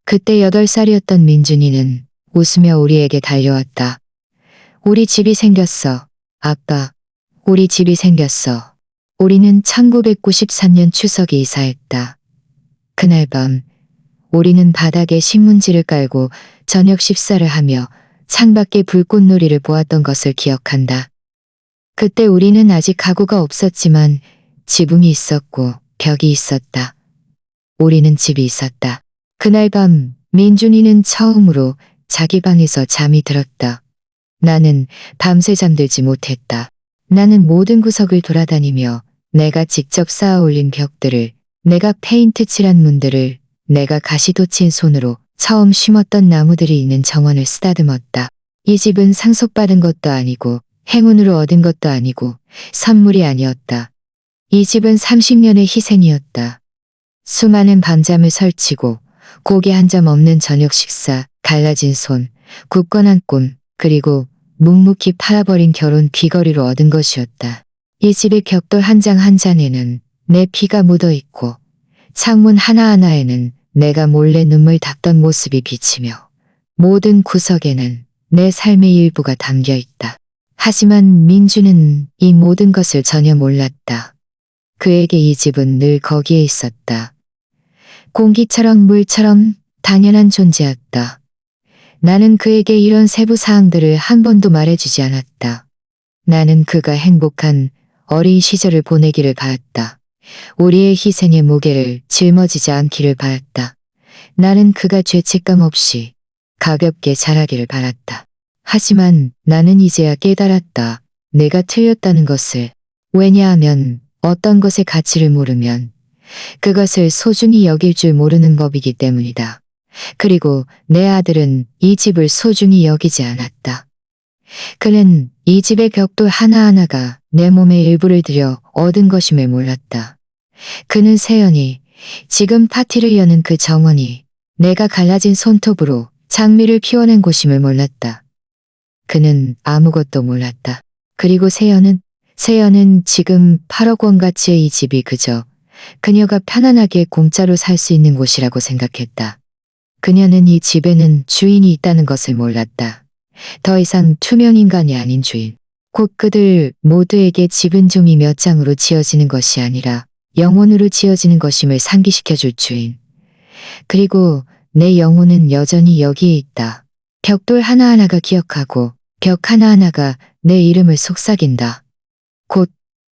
그때 8살이었던 민준이는 웃으며 우리에게 달려왔다. 우리 집이 생겼어. 아빠, 우리 집이 생겼어. 우리는 1993년 추석에 이사했다. 그날 밤 우리는 바닥에 신문지를 깔고 저녁 식사를 하며 창밖에 불꽃놀이를 보았던 것을 기억한다. 그때 우리는 아직 가구가 없었지만 지붕이 있었고 벽이 있었다. 우리는 집이 있었다. 그날 밤 민준이는 처음으로 자기 방에서 잠이 들었다. 나는 밤새 잠들지 못했다. 나는 모든 구석을 돌아다니며 내가 직접 쌓아 올린 벽들을, 내가 페인트 칠한 문들을, 내가 가시도 친 손으로 처음 심었던 나무들이 있는 정원을 쓰다듬었다. 이 집은 상속받은 것도 아니고 행운으로 얻은 것도 아니고 선물이 아니었다. 이 집은 30년의 희생이었다. 수많은 밤잠을 설치고 고기 한 점 없는 저녁 식사, 갈라진 손, 굳건한 꿈, 그리고 묵묵히 팔아버린 결혼 귀걸이로 얻은 것이었다. 이 집의 벽돌 한 장 한 잔에는 내 피가 묻어 있고 창문 하나하나에는 내가 몰래 눈물 닦던 모습이 비치며 모든 구석에는 내 삶의 일부가 담겨 있다. 하지만 민주는 이 모든 것을 전혀 몰랐다. 그에게 이 집은 늘 거기에 있었다. 공기처럼 물처럼 당연한 존재였다. 나는 그에게 이런 세부 사항들을 한 번도 말해주지 않았다. 나는 그가 행복한 어린 시절을 보내기를 바랐다. 우리의 희생의 무게를 짊어지지 않기를 바랐다. 나는 그가 죄책감 없이 가볍게 자라기를 바랐다. 하지만 나는 이제야 깨달았다. 내가 틀렸다는 것을. 왜냐하면 어떤 것의 가치를 모르면 그것을 소중히 여길 줄 모르는 법이기 때문이다. 그리고 내 아들은 이 집을 소중히 여기지 않았다. 그는 이 집의 벽돌 하나하나가 내 몸의 일부를 들여 얻은 것임을 몰랐다. 그는 세연이 지금 파티를 여는 그 정원이 내가 갈라진 손톱으로 장미를 피워낸 곳임을 몰랐다. 그는 아무것도 몰랐다. 그리고 세연은 지금 8억 원 가치의 이 집이 그저 그녀가 편안하게 공짜로 살 수 있는 곳이라고 생각했다. 그녀는 이 집에는 주인이 있다는 것을 몰랐다. 더 이상 투명인간이 아닌 주인. 곧 그들 모두에게 집은 종이 몇 장으로 지어지는 것이 아니라 영혼으로 지어지는 것임을 상기시켜줄 주인. 그리고 내 영혼은 여전히 여기에 있다. 벽돌 하나하나가 기억하고 벽 하나하나가 내 이름을 속삭인다. 곧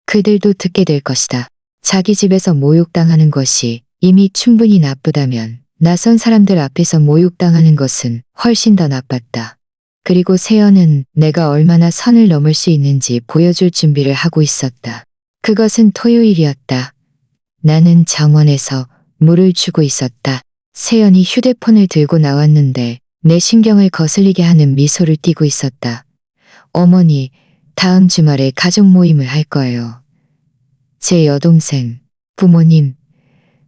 그들도 듣게 될 것이다. 자기 집에서 모욕당하는 것이 이미 충분히 나쁘다면 낯선 사람들 앞에서 모욕당하는 것은 훨씬 더 나빴다. 그리고 세연은 내가 얼마나 선을 넘을 수 있는지 보여줄 준비를 하고 있었다. 그것은 토요일이었다. 나는 정원에서 물을 주고 있었다. 세연이 휴대폰을 들고 나왔는데 내 신경을 거슬리게 하는 미소를 띠고 있었다. 어머니, 다음 주말에 가족 모임을 할 거예요. 제 여동생, 부모님,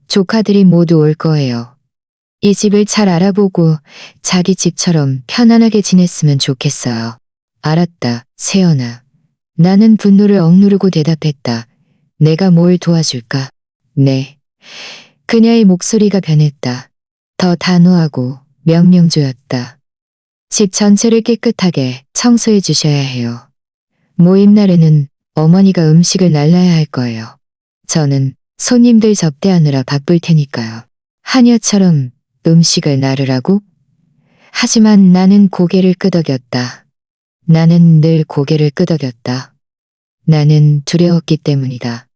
조카들이 모두 올 거예요. 이 집을 잘 알아보고 자기 집처럼 편안하게 지냈으면 좋겠어요. 알았다, 세연아. 나는 분노를 억누르고 대답했다. 내가 뭘 도와줄까? 네. 그녀의 목소리가 변했다. 더 단호하고 명령조였다. 집 전체를 깨끗하게 청소해 주셔야 해요. 모임 날에는 어머니가 음식을 날라야 할 거예요. 저는 손님들 접대하느라 바쁠 테니까요. 하녀처럼 음식을 나르라고? 하지만 나는 고개를 끄덕였다. 나는 늘 고개를 끄덕였다. 나는 두려웠기 때문이다.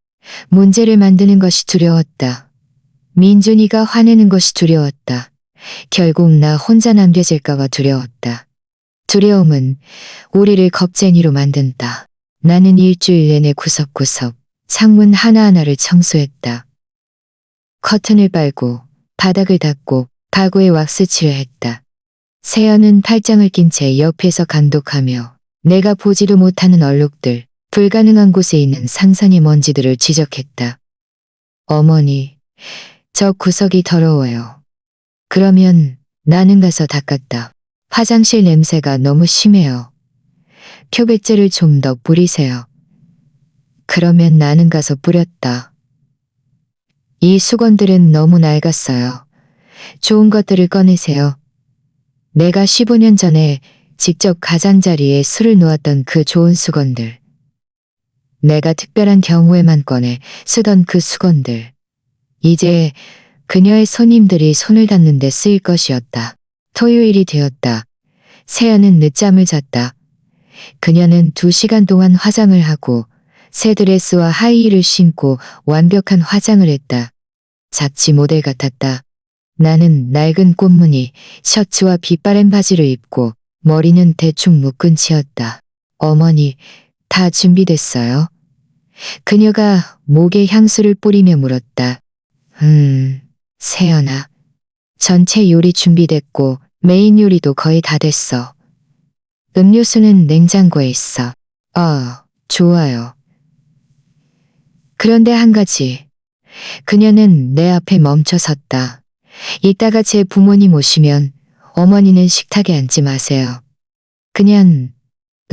문제를 만드는 것이 두려웠다. 민준이가 화내는 것이 두려웠다. 결국 나 혼자 남겨질까봐 두려웠다. 두려움은 우리를 겁쟁이로 만든다. 나는 일주일 내내 구석구석 창문 하나하나를 청소했다. 커튼을 빨고 바닥을 닦고 가구에 왁스칠을 했다. 세연은 팔짱을 낀 채 옆에서 감독하며 내가 보지도 못하는 얼룩들, 불가능한 곳에 있는 상상의 먼지들을 지적했다. 어머니, 저 구석이 더러워요. 그러면 나는 가서 닦았다. 화장실 냄새가 너무 심해요. 표백제를 좀 더 뿌리세요. 그러면 나는 가서 뿌렸다. 이 수건들은 너무 낡았어요. 좋은 것들을 꺼내세요. 내가 15년 전에 직접 가장자리에 술을 놓았던 그 좋은 수건들. 내가 특별한 경우에만 꺼내 쓰던 그 수건들. 이제 그녀의 손님들이 손을 닿는 데 쓰일 것이었다. 토요일이 되었다. 세연은 늦잠을 잤다. 그녀는 2시간 동안 화장을 하고 새 드레스와 하이힐을 신고 완벽한 화장을 했다. 잡지 모델 같았다. 나는 낡은 꽃무늬 셔츠와 빛바랜 바지를 입고 머리는 대충 묶은 채였다. 어머니, 다 준비됐어요? 그녀가 목에 향수를 뿌리며 물었다. 세연아. 전체 요리 준비됐고 메인 요리도 거의 다 됐어. 음료수는 냉장고에 있어. 좋아요. 그런데 한 가지. 그녀는 내 앞에 멈춰 섰다. 이따가 제 부모님 오시면 어머니는 식탁에 앉지 마세요. 그냥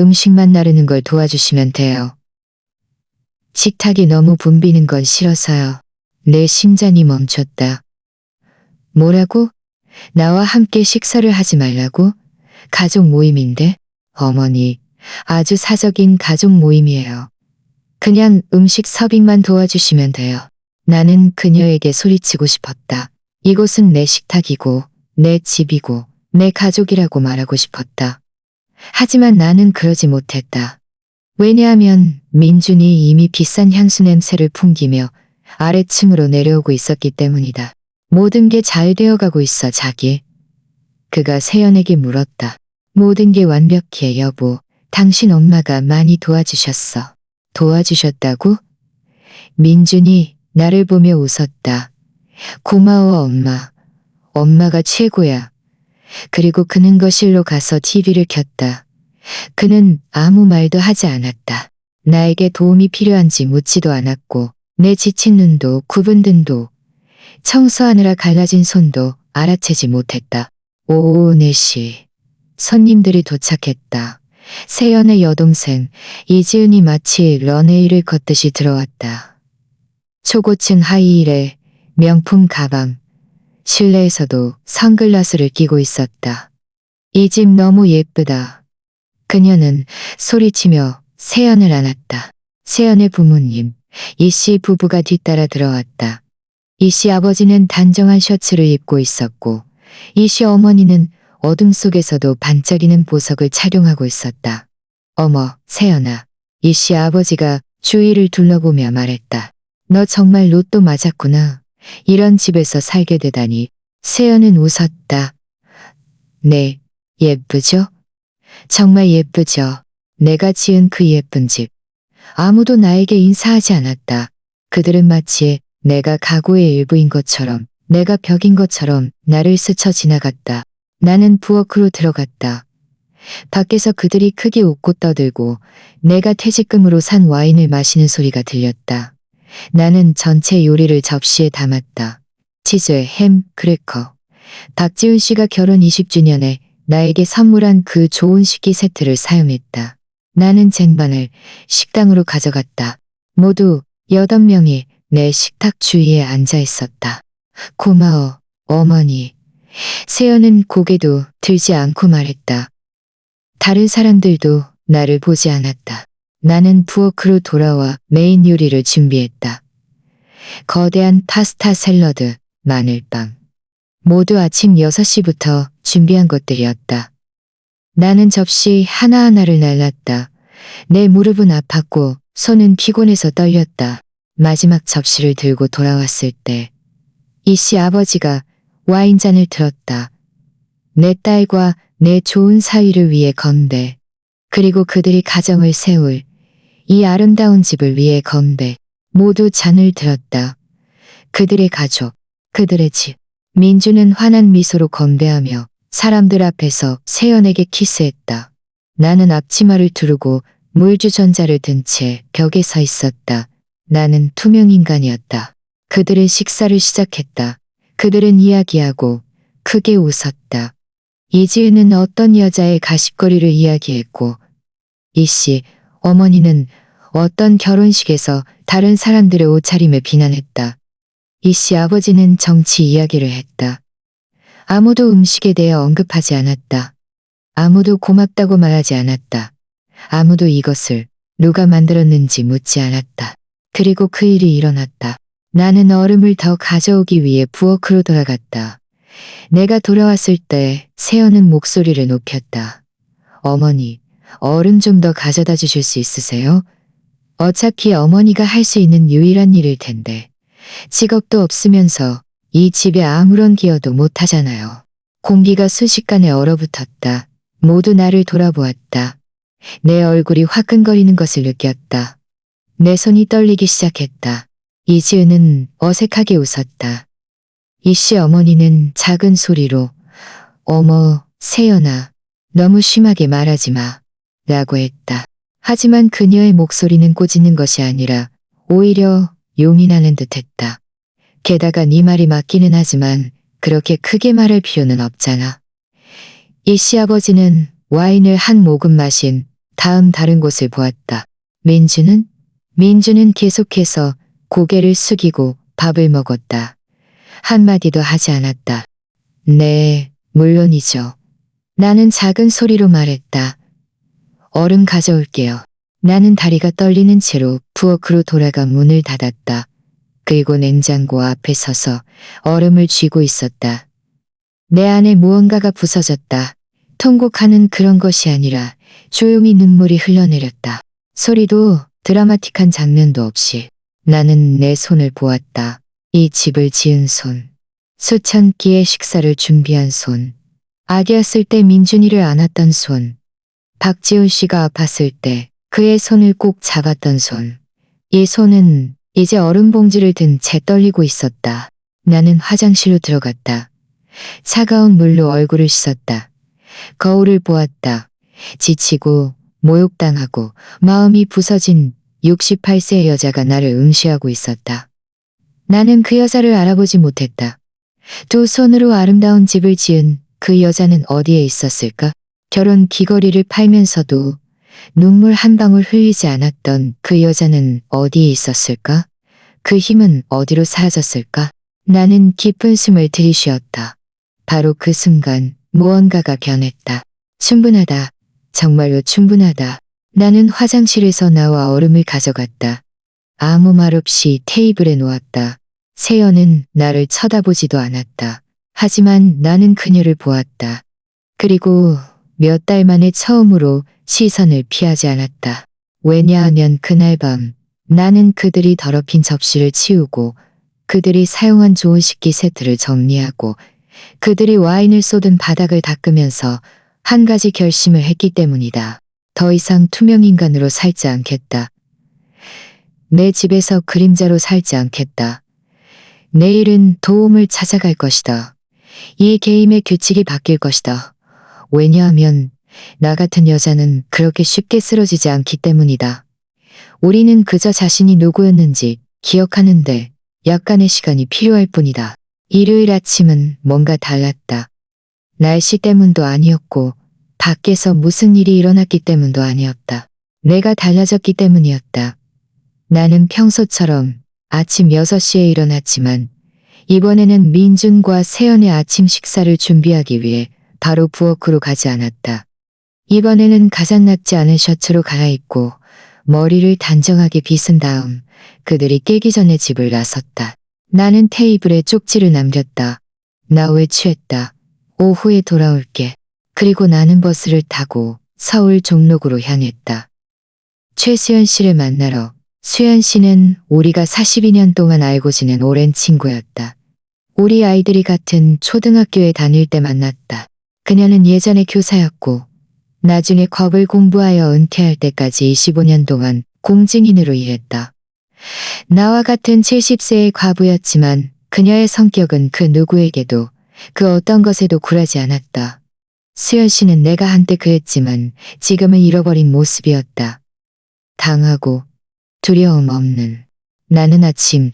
음식만 나르는 걸 도와주시면 돼요. 식탁이 너무 붐비는 건 싫어서요. 내 심장이 멈췄다. 뭐라고? 나와 함께 식사를 하지 말라고? 가족 모임인데? 어머니, 아주 사적인 가족 모임이에요. 그냥 음식 서빙만 도와주시면 돼요. 나는 그녀에게 소리치고 싶었다. 이곳은 내 식탁이고, 내 집이고, 내 가족이라고 말하고 싶었다. 하지만 나는 그러지 못했다. 왜냐하면 민준이 이미 비싼 향수 냄새를 풍기며 아래층으로 내려오고 있었기 때문이다. 모든 게 잘 되어가고 있어, 자기. 그가 세연에게 물었다. 모든 게 완벽해, 여보. 당신 엄마가 많이 도와주셨어. 도와주셨다고? 민준이 나를 보며 웃었다. 고마워, 엄마. 엄마가 최고야. 그리고 그는 거실로 가서 TV를 켰다. 그는 아무 말도 하지 않았다. 나에게 도움이 필요한지 묻지도 않았고 내 지친 눈도 굽은 등도 청소하느라 갈라진 손도 알아채지 못했다. 오후 4시. 손님들이 도착했다. 세연의 여동생 이지은이 마치 런웨이를 걷듯이 들어왔다. 초고층 하이힐에 명품 가방, 실내에서도 선글라스를 끼고 있었다. 이 집 너무 예쁘다. 그녀는 소리치며 세연을 안았다. 세연의 부모님, 이씨 부부가 뒤따라 들어왔다. 이씨 아버지는 단정한 셔츠를 입고 있었고 이씨 어머니는 어둠 속에서도 반짝이는 보석을 착용하고 있었다. 어머, 세연아. 이씨 아버지가 주위를 둘러보며 말했다. 너 정말 로또 맞았구나. 이런 집에서 살게 되다니. 세연은 웃었다. 네, 예쁘죠? 정말 예쁘죠. 내가 지은 그 예쁜 집. 아무도 나에게 인사하지 않았다. 그들은 마치 내가 가구의 일부인 것처럼, 내가 벽인 것처럼 나를 스쳐 지나갔다. 나는 부엌으로 들어갔다. 밖에서 그들이 크게 웃고 떠들고 내가 퇴직금으로 산 와인을 마시는 소리가 들렸다. 나는 전체 요리를 접시에 담았다. 치즈, 햄, 크래커. 박지훈 씨가 결혼 20주년에 나에게 선물한 그 좋은 식기 세트를 사용했다. 나는 쟁반을 식당으로 가져갔다. 모두 8명이 내 식탁 주위에 앉아 있었다. 고마워, 어머니. 세연은 고개도 들지 않고 말했다. 다른 사람들도 나를 보지 않았다. 나는 부엌으로 돌아와 메인 요리를 준비했다. 거대한 파스타 샐러드, 마늘빵. 모두 아침 6시부터 준비한 것들이었다. 나는 접시 하나하나를 날랐다. 내 무릎은 아팠고 손은 피곤해서 떨렸다. 마지막 접시를 들고 돌아왔을 때 이씨 아버지가 와인잔을 들었다. 내 딸과 내 좋은 사위를 위해 건배. 그리고 그들이 가정을 세울 이 아름다운 집을 위해 건배. 모두 잔을 들었다. 그들의 가족, 그들의 집. 민주는 환한 미소로 건배하며 사람들 앞에서 세연에게 키스했다. 나는 앞치마를 두르고 물주전자를 든 채 벽에 서 있었다. 나는 투명 인간이었다. 그들은 식사를 시작했다. 그들은 이야기하고 크게 웃었다. 이지은은 어떤 여자의 가십거리를 이야기했고 이씨, 어머니는 어떤 결혼식에서 다른 사람들의 옷차림을 비난했다. 이씨 아버지는 정치 이야기를 했다. 아무도 음식에 대해 언급하지 않았다. 아무도 고맙다고 말하지 않았다. 아무도 이것을 누가 만들었는지 묻지 않았다. 그리고 그 일이 일어났다. 나는 얼음을 더 가져오기 위해 부엌으로 돌아갔다. 내가 돌아왔을 때 세연은 목소리를 높였다. 어머니, 얼음 좀 더 가져다 주실 수 있으세요? 어차피 어머니가 할 수 있는 유일한 일일 텐데. 직업도 없으면서 이 집에 아무런 기여도 못하잖아요. 공기가 순식간에 얼어붙었다. 모두 나를 돌아보았다. 내 얼굴이 화끈거리는 것을 느꼈다. 내 손이 떨리기 시작했다. 이지은은 어색하게 웃었다. 이씨 어머니는 작은 소리로 어머, 세연아, 너무 심하게 말하지 마. 라고 했다. 하지만 그녀의 목소리는 꼬집는 것이 아니라 오히려 용인하는 듯했다. 게다가 네 말이 맞기는 하지만 그렇게 크게 말할 필요는 없잖아. 이씨 아버지는 와인을 한 모금 마신 다음 다른 곳을 보았다. 민주는 계속해서 고개를 숙이고 밥을 먹었다. 한마디도 하지 않았다. 네, 물론이죠. 나는 작은 소리로 말했다. 얼음 가져올게요. 나는 다리가 떨리는 채로 부엌으로 돌아가 문을 닫았다. 그리고 냉장고 앞에 서서 얼음을 쥐고 있었다. 내 안에 무언가가 부서졌다. 통곡하는 그런 것이 아니라 조용히 눈물이 흘러내렸다. 소리도 드라마틱한 장면도 없이 나는 내 손을 보았다. 이 집을 지은 손. 수천 끼의 식사를 준비한 손. 아기였을 때 민준이를 안았던 손. 박지훈 씨가 아팠을 때 그의 손을 꼭 잡았던 손. 이 손은 이제 얼음 봉지를 든 채 떨리고 있었다. 나는 화장실로 들어갔다. 차가운 물로 얼굴을 씻었다. 거울을 보았다. 지치고 모욕당하고 마음이 부서진 68세의 여자가 나를 응시하고 있었다. 나는 그 여자를 알아보지 못했다. 두 손으로 아름다운 집을 지은 그 여자는 어디에 있었을까? 결혼 귀걸이를 팔면서도 눈물 한 방울 흘리지 않았던 그 여자는 어디에 있었을까? 그 힘은 어디로 사라졌을까? 나는 깊은 숨을 들이쉬었다. 바로 그 순간 무언가가 변했다. 충분하다. 정말로 충분하다. 나는 화장실에서 나와 얼음을 가져갔다. 아무 말 없이 테이블에 놓았다. 세연은 나를 쳐다보지도 않았다. 하지만 나는 그녀를 보았다. 그리고 몇 달 만에 처음으로 시선을 피하지 않았다. 왜냐하면 그날 밤 나는 그들이 더럽힌 접시를 치우고 그들이 사용한 좋은 식기 세트를 정리하고 그들이 와인을 쏟은 바닥을 닦으면서 한 가지 결심을 했기 때문이다. 더 이상 투명 인간으로 살지 않겠다. 내 집에서 그림자로 살지 않겠다. 내일은 도움을 찾아갈 것이다. 이 게임의 규칙이 바뀔 것이다. 왜냐하면 나 같은 여자는 그렇게 쉽게 쓰러지지 않기 때문이다. 우리는 그저 자신이 누구였는지 기억하는데 약간의 시간이 필요할 뿐이다. 일요일 아침은 뭔가 달랐다. 날씨 때문도 아니었고 밖에서 무슨 일이 일어났기 때문도 아니었다. 내가 달라졌기 때문이었다. 나는 평소처럼 아침 6시에 일어났지만 이번에는 민준과 세연의 아침 식사를 준비하기 위해 바로 부엌으로 가지 않았다. 이번에는 가장 낫지 않은 셔츠로 갈아입고 머리를 단정하게 빗은 다음 그들이 깨기 전에 집을 나섰다. 나는 테이블에 쪽지를 남겼다. 나 왜 취했다. 오후에 돌아올게. 그리고 나는 버스를 타고 서울 종로구로 향했다. 최수연 씨를 만나러. 수연 씨는 우리가 42년 동안 알고 지낸 오랜 친구였다. 우리 아이들이 같은 초등학교에 다닐 때 만났다. 그녀는 예전에 교사였고 나중에 법을 공부하여 은퇴할 때까지 25년 동안 공증인으로 일했다. 나와 같은 70세의 과부였지만 그녀의 성격은 그 누구에게도 그 어떤 것에도 굴하지 않았다. 수연 씨는 내가 한때 그랬지만 지금은 잃어버린 모습이었다. 당하고 두려움 없는. 나는 아침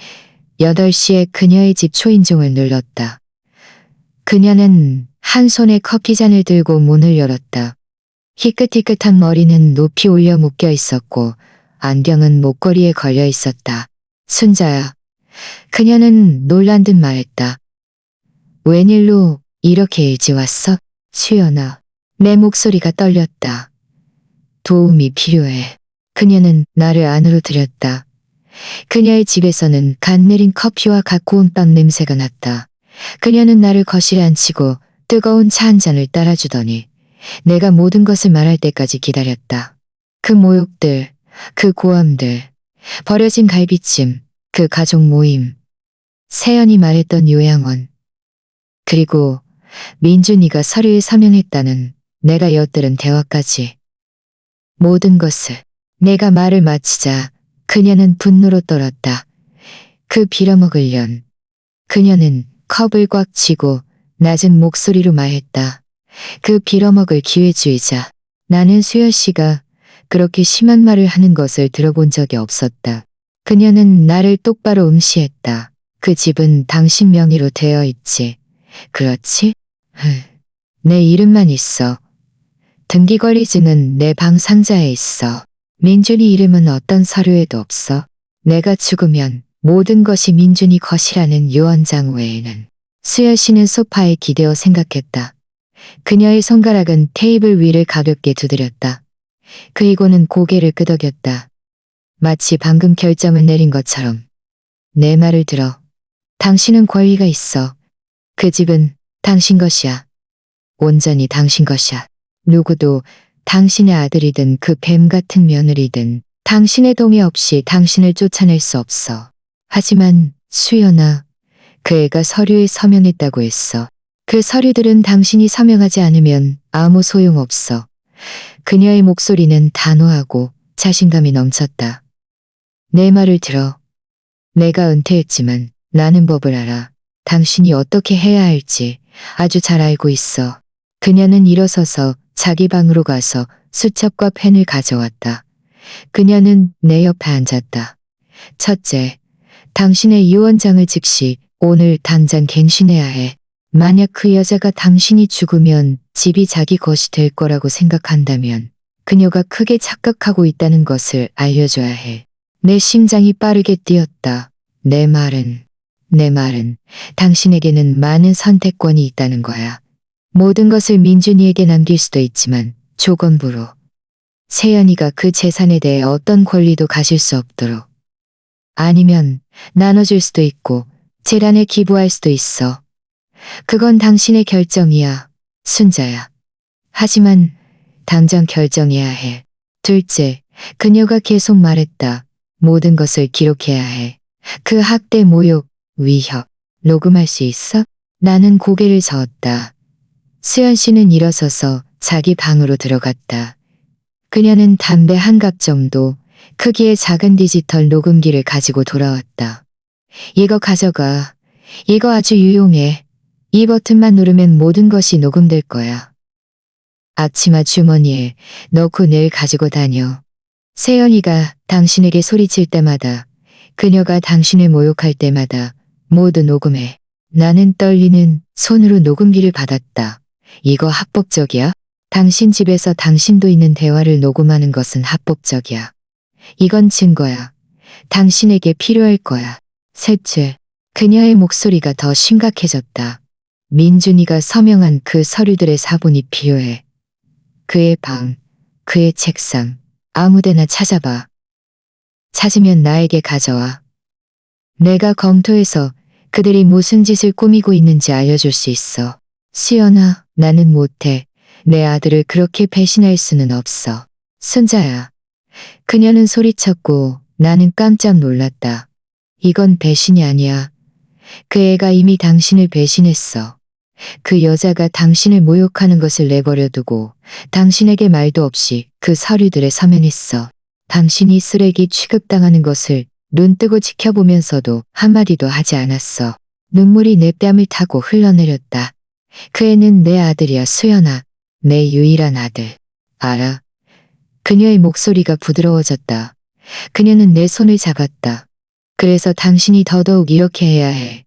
8시에 그녀의 집 초인종을 눌렀다. 그녀는 한 손에 커피잔을 들고 문을 열었다. 희끗희끗한 머리는 높이 올려 묶여 있었고 안경은 목걸이에 걸려 있었다. 순자야. 그녀는 놀란 듯 말했다. 웬일로 이렇게 일찍 왔어? 수연아. 내 목소리가 떨렸다. 도움이 필요해. 그녀는 나를 안으로 들였다. 그녀의 집에서는 간 내린 커피와 갓 구운 빵 냄새가 났다. 그녀는 나를 거실에 앉히고 뜨거운 차 한 잔을 따라주더니 내가 모든 것을 말할 때까지 기다렸다. 그 모욕들, 그 고함들, 버려진 갈비찜, 그 가족 모임, 세연이 말했던 요양원, 그리고 민준이가 서류에 서명했다는 내가 엿들은 대화까지. 모든 것을. 내가 말을 마치자 그녀는 분노로 떨었다. 그 빌어먹을 년. 그녀는 컵을 꽉 쥐고 낮은 목소리로 말했다. 그 빌어먹을 기회주의자. 나는 수연 씨가 그렇게 심한 말을 하는 것을 들어본 적이 없었다. 그녀는 나를 똑바로 응시했다. 그 집은 당신 명의로 되어 있지. 그렇지? 내 이름만 있어. 등기권리증은 내 방 상자에 있어. 민준이 이름은 어떤 서류에도 없어. 내가 죽으면 모든 것이 민준이 것이라는 유언장 외에는. 수연 씨는 소파에 기대어 생각했다. 그녀의 손가락은 테이블 위를 가볍게 두드렸다. 그리고는 고개를 끄덕였다. 마치 방금 결정을 내린 것처럼. 내 말을 들어. 당신은 권리가 있어. 그 집은 당신 것이야. 온전히 당신 것이야. 누구도 당신의 아들이든 그 뱀 같은 며느리든 당신의 동의 없이 당신을 쫓아낼 수 없어. 하지만 수연아, 그 애가 서류에 서명했다고 했어. 그 서류들은 당신이 서명하지 않으면 아무 소용없어. 그녀의 목소리는 단호하고 자신감이 넘쳤다. 내 말을 들어. 내가 은퇴했지만 나는 법을 알아. 당신이 어떻게 해야 할지 아주 잘 알고 있어. 그녀는 일어서서 자기 방으로 가서 수첩과 펜을 가져왔다. 그녀는 내 옆에 앉았다. 첫째, 당신의 유언장을 즉시 오늘 당장 갱신해야 해. 만약 그 여자가 당신이 죽으면 집이 자기 것이 될 거라고 생각한다면 그녀가 크게 착각하고 있다는 것을 알려줘야 해. 내 심장이 빠르게 뛰었다. 내 말은 당신에게는 많은 선택권이 있다는 거야. 모든 것을 민준이에게 남길 수도 있지만 조건부로. 세연이가 그 재산에 대해 어떤 권리도 가질 수 없도록. 아니면 나눠줄 수도 있고 재단에 기부할 수도 있어. 그건 당신의 결정이야. 순자야. 하지만 당장 결정해야 해. 둘째, 그녀가 계속 말했다. 모든 것을 기록해야 해. 그 학대, 모욕, 위협, 녹음할 수 있어? 나는 고개를 저었다. 수연 씨는 일어서서 자기 방으로 들어갔다. 그녀는 담배 한 갑 정도 크기의 작은 디지털 녹음기를 가지고 돌아왔다. 이거 가져가. 이거 아주 유용해. 이 버튼만 누르면 모든 것이 녹음될 거야. 앞치마 주머니에 넣고 늘 가지고 다녀. 세연이가 당신에게 소리칠 때마다, 그녀가 당신을 모욕할 때마다 모두 녹음해. 나는 떨리는 손으로 녹음기를 받았다. 이거 합법적이야? 당신 집에서 당신도 있는 대화를 녹음하는 것은 합법적이야. 이건 증거야. 당신에게 필요할 거야. 셋째, 그녀의 목소리가 더 심각해졌다. 민준이가 서명한 그 서류들의 사본이 필요해. 그의 방, 그의 책상, 아무데나 찾아봐. 찾으면 나에게 가져와. 내가 검토해서 그들이 무슨 짓을 꾸미고 있는지 알려줄 수 있어. 수연아, 나는 못해. 내 아들을 그렇게 배신할 수는 없어. 순자야. 그녀는 소리쳤고 나는 깜짝 놀랐다. 이건 배신이 아니야. 그 애가 이미 당신을 배신했어. 그 여자가 당신을 모욕하는 것을 내버려 두고 당신에게 말도 없이 그 서류들에 서명했어. 당신이 쓰레기 취급당하는 것을 눈뜨고 지켜보면서도 한마디도 하지 않았어. 눈물이 내 뺨을 타고 흘러내렸다. 그 애는 내 아들이야, 수연아. 내 유일한 아들. 알아. 그녀의 목소리가 부드러워졌다. 그녀는 내 손을 잡았다. 그래서 당신이 더더욱 이렇게 해야 해.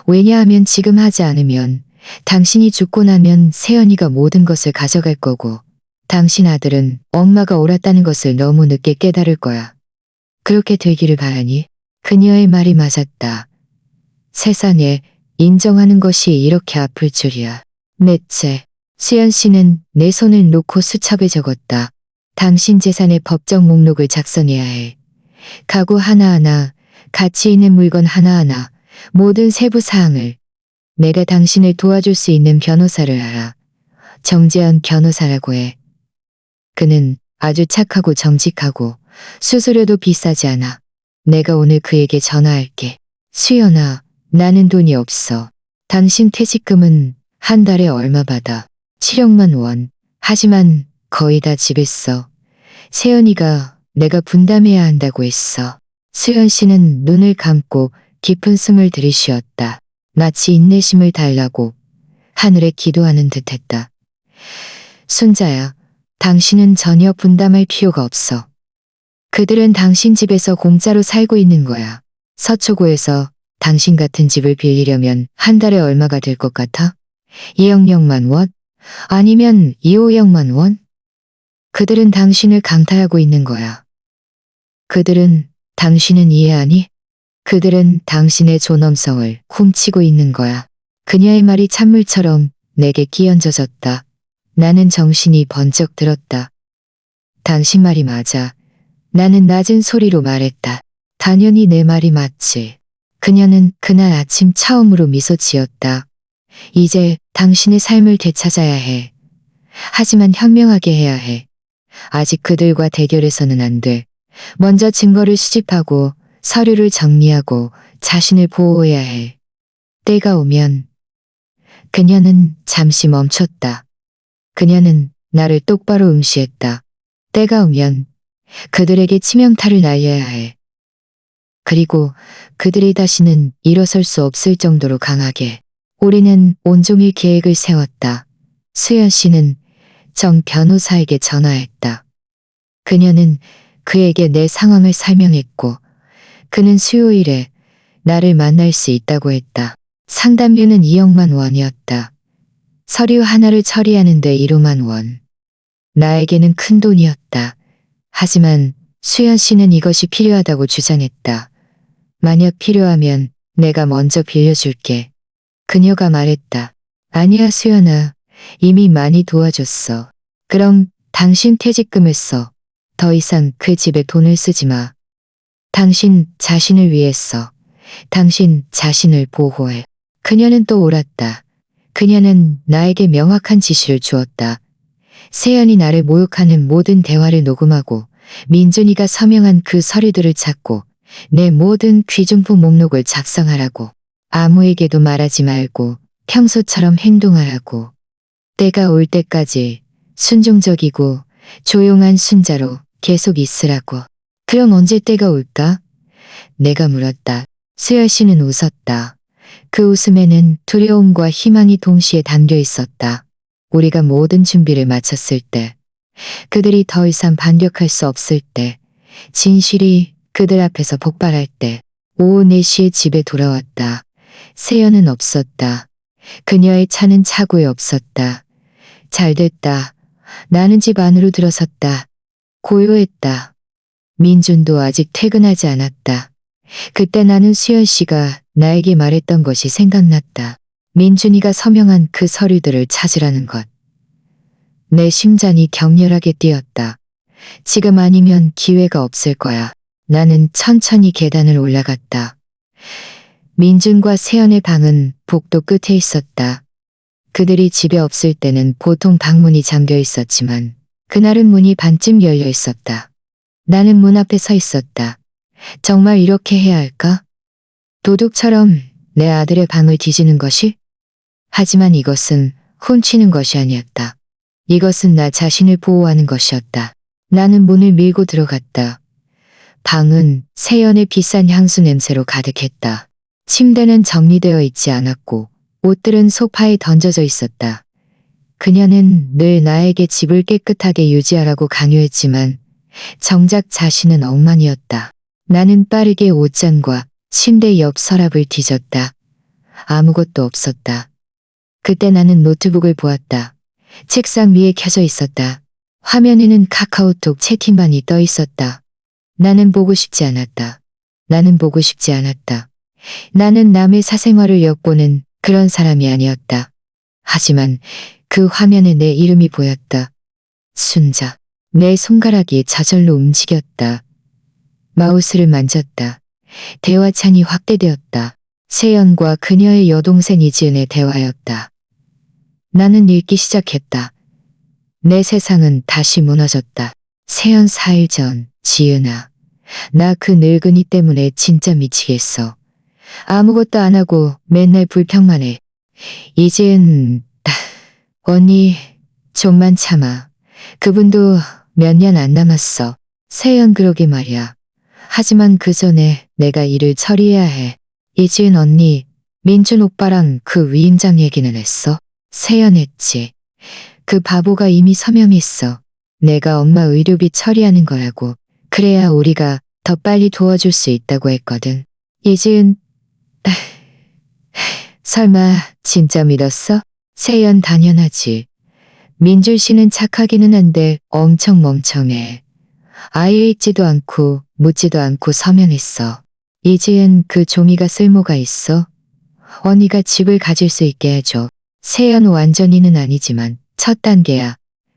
왜냐하면 지금 하지 않으면 당신이 죽고 나면 세연이가 모든 것을 가져갈 거고 당신 아들은 엄마가 옳았다는 것을 너무 늦게 깨달을 거야. 그렇게 되기를 바라니? 그녀의 말이 맞았다. 세상에 인정하는 것이 이렇게 아플 줄이야. 넷째, 수연 씨는 내 손을 놓고 수첩에 적었다. 당신 재산의 법적 목록을 작성해야 해. 가구 하나하나, 가치 있는 물건 하나하나, 모든 세부 사항을. 내가 당신을 도와줄 수 있는 변호사를 알아. 정재현 변호사라고 해. 그는 아주 착하고 정직하고 수수료도 비싸지 않아. 내가 오늘 그에게 전화할게. 수연아, 나는 돈이 없어. 당신 퇴직금은 한 달에 얼마 받아? 7억만 원. 하지만 거의 다 집에 써. 세연이가 내가 분담해야 한다고 했어. 수연 씨는 눈을 감고 깊은 숨을 들이쉬었다. 마치 인내심을 달라고 하늘에 기도하는 듯했다. 순자야, 당신은 전혀 분담할 필요가 없어. 그들은 당신 집에서 공짜로 살고 있는 거야. 서초구에서 당신 같은 집을 빌리려면 한 달에 얼마가 될 것 같아? 2억만 원? 아니면 2~5억만 원? 그들은 당신을 강탈하고 있는 거야. 그들은 당신은 이해하니? 그들은 당신의 존엄성을 훔치고 있는 거야. 그녀의 말이 찬물처럼 내게 끼얹어졌다. 나는 정신이 번쩍 들었다. 당신 말이 맞아. 나는 낮은 소리로 말했다. 당연히 내 말이 맞지. 그녀는 그날 아침 처음으로 미소 지었다. 이제 당신의 삶을 되찾아야 해. 하지만 현명하게 해야 해. 아직 그들과 대결해서는 안 돼. 먼저 증거를 수집하고 서류를 정리하고 자신을 보호해야 해. 때가 오면. 그녀는 잠시 멈췄다. 그녀는 나를 똑바로 응시했다. 때가 오면 그들에게 치명타를 날려야 해. 그리고 그들이 다시는 일어설 수 없을 정도로 강하게. 우리는 온종일 계획을 세웠다. 수연 씨는 정 변호사에게 전화했다. 그녀는 그에게 내 상황을 설명했고 그는 수요일에 나를 만날 수 있다고 했다. 상담료는 2억만 원이었다. 서류 하나를 처리하는데 1억만 원. 나에게는 큰 돈이었다. 하지만 수연 씨는 이것이 필요하다고 주장했다. 만약 필요하면 내가 먼저 빌려줄게. 그녀가 말했다. 아니야, 수연아. 이미 많이 도와줬어. 그럼 당신 퇴직금을 써. 더 이상 그 집에 돈을 쓰지 마. 당신 자신을 위해 써. 당신 자신을 보호해. 그녀는 또 울었다. 그녀는 나에게 명확한 지시를 주었다. 세연이 나를 모욕하는 모든 대화를 녹음하고 민준이가 서명한 그 서류들을 찾고 내 모든 귀중품 목록을 작성하라고. 아무에게도 말하지 말고 평소처럼 행동하라고. 때가 올 때까지 순종적이고 조용한 순자로 계속 있으라고. 그럼 언제 때가 올까? 내가 물었다. 수연 씨는 웃었다. 그 웃음에는 두려움과 희망이 동시에 담겨 있었다. 우리가 모든 준비를 마쳤을 때, 그들이 더 이상 반격할 수 없을 때, 진실이 그들 앞에서 폭발할 때, 오후 4시에 집에 돌아왔다. 세연은 없었다. 그녀의 차는 차고에 없었다. 잘됐다. 나는 집 안으로 들어섰다. 고요했다. 민준도 아직 퇴근하지 않았다. 그때 나는 수연 씨가 나에게 말했던 것이 생각났다. 민준이가 서명한 그 서류들을 찾으라는 것. 내 심장이 격렬하게 뛰었다. 지금 아니면 기회가 없을 거야. 나는 천천히 계단을 올라갔다. 민준과 세연의 방은 복도 끝에 있었다. 그들이 집에 없을 때는 보통 방문이 잠겨 있었지만 그날은 문이 반쯤 열려 있었다. 나는 문 앞에 서 있었다. 정말 이렇게 해야 할까? 도둑처럼 내 아들의 방을 뒤지는 것이? 하지만 이것은 훔치는 것이 아니었다. 이것은 나 자신을 보호하는 것이었다. 나는 문을 밀고 들어갔다. 방은 세연의 비싼 향수 냄새로 가득했다. 침대는 정리되어 있지 않았고 옷들은 소파에 던져져 있었다. 그녀는 늘 나에게 집을 깨끗하게 유지하라고 강요했지만 정작 자신은 엉망이었다. 나는 빠르게 옷장과 침대 옆 서랍을 뒤졌다. 아무것도 없었다. 그때 나는 노트북을 보았다. 책상 위에 켜져 있었다. 화면에는 카카오톡 채팅방이 떠 있었다. 나는 보고 싶지 않았다. 나는 보고 싶지 않았다. 나는 남의 사생활을 엿보는 그런 사람이 아니었다. 하지만 그 화면에 내 이름이 보였다. 순자. 내 손가락이 저절로 움직였다. 마우스를 만졌다. 대화창이 확대되었다. 세연과 그녀의 여동생 이지은의 대화였다. 나는 읽기 시작했다. 내 세상은 다시 무너졌다. 세연 4일 전, 지은아. 나 그 늙은이 때문에 진짜 미치겠어. 아무것도 안 하고 맨날 불평만 해. 이지은, 언니, 좀만 참아. 그분도 몇 년 안 남았어. 세연 그러게 말이야. 하지만 그 전에 내가 일을 처리해야 해. 이지은 언니, 민준 오빠랑 그 위임장 얘기는 했어? 세연 했지. 그 바보가 이미 서명했어. 내가 엄마 의료비 처리하는 거라고. 그래야 우리가 더 빨리 도와줄 수 있다고 했거든. 이지은, 설마 진짜 믿었어? 세연 당연하지. 민준 씨는 착하기는 한데 엄청 멍청해. 아예 읽지도 않고 묻지도 않고 서명했어. 이지은 그 종이가 쓸모가 있어? 언니가 집을 가질 수 있게 해줘. 세연 완전히는 아니지만 첫 단계야.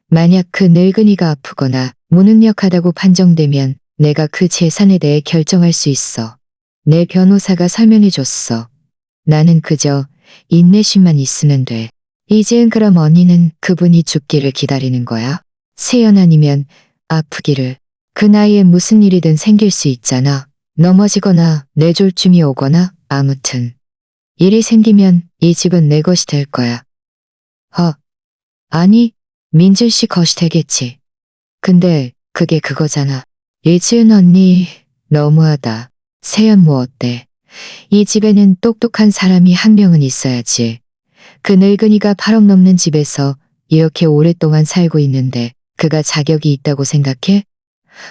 만약 그 늙은이가 아프거나 무능력하다고 판정되면 내가 그 재산에 대해 결정할 수 있어. 내 변호사가 설명해줬어. 나는 그저 인내심만 있으면 돼. 이제는 그럼 언니는 그분이 죽기를 기다리는 거야? 세연 아니면 아프기를. 그 나이에 무슨 일이든 생길 수 있잖아. 넘어지거나 뇌졸중이 오거나 아무튼. 일이 생기면 이 집은 내 것이 될 거야. 아니, 민준 씨 것이 되겠지. 근데 그게 그거잖아. 이지은 언니 너무하다. 세연 뭐 어때? 이 집에는 똑똑한 사람이 한 명은 있어야지. 그 늙은이가 8억 넘는 집에서 이렇게 오랫동안 살고 있는데 그가 자격이 있다고 생각해?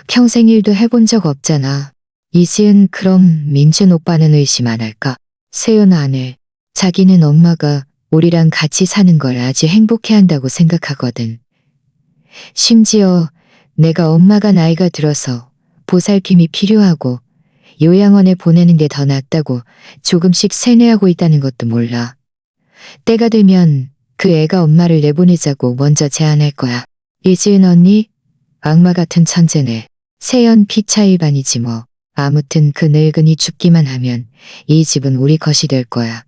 평생 일도 해본 적 없잖아. 이지은 그럼 민준 오빠는 의심 안 할까? 세연 안 해. 자기는 엄마가 우리랑 같이 사는 걸 아주 행복해 한다고 생각하거든. 심지어 내가 엄마가 나이가 들어서 보살핌이 필요하고 요양원에 보내는 게 더 낫다고 조금씩 세뇌하고 있다는 것도 몰라. 때가 되면 그 애가 엄마를 내보내자고 먼저 제안할 거야. 이지은 언니? 악마 같은 천재네. 세연 피차 일반이지 뭐. 아무튼 그 늙은이 죽기만 하면 이 집은 우리 것이 될 거야.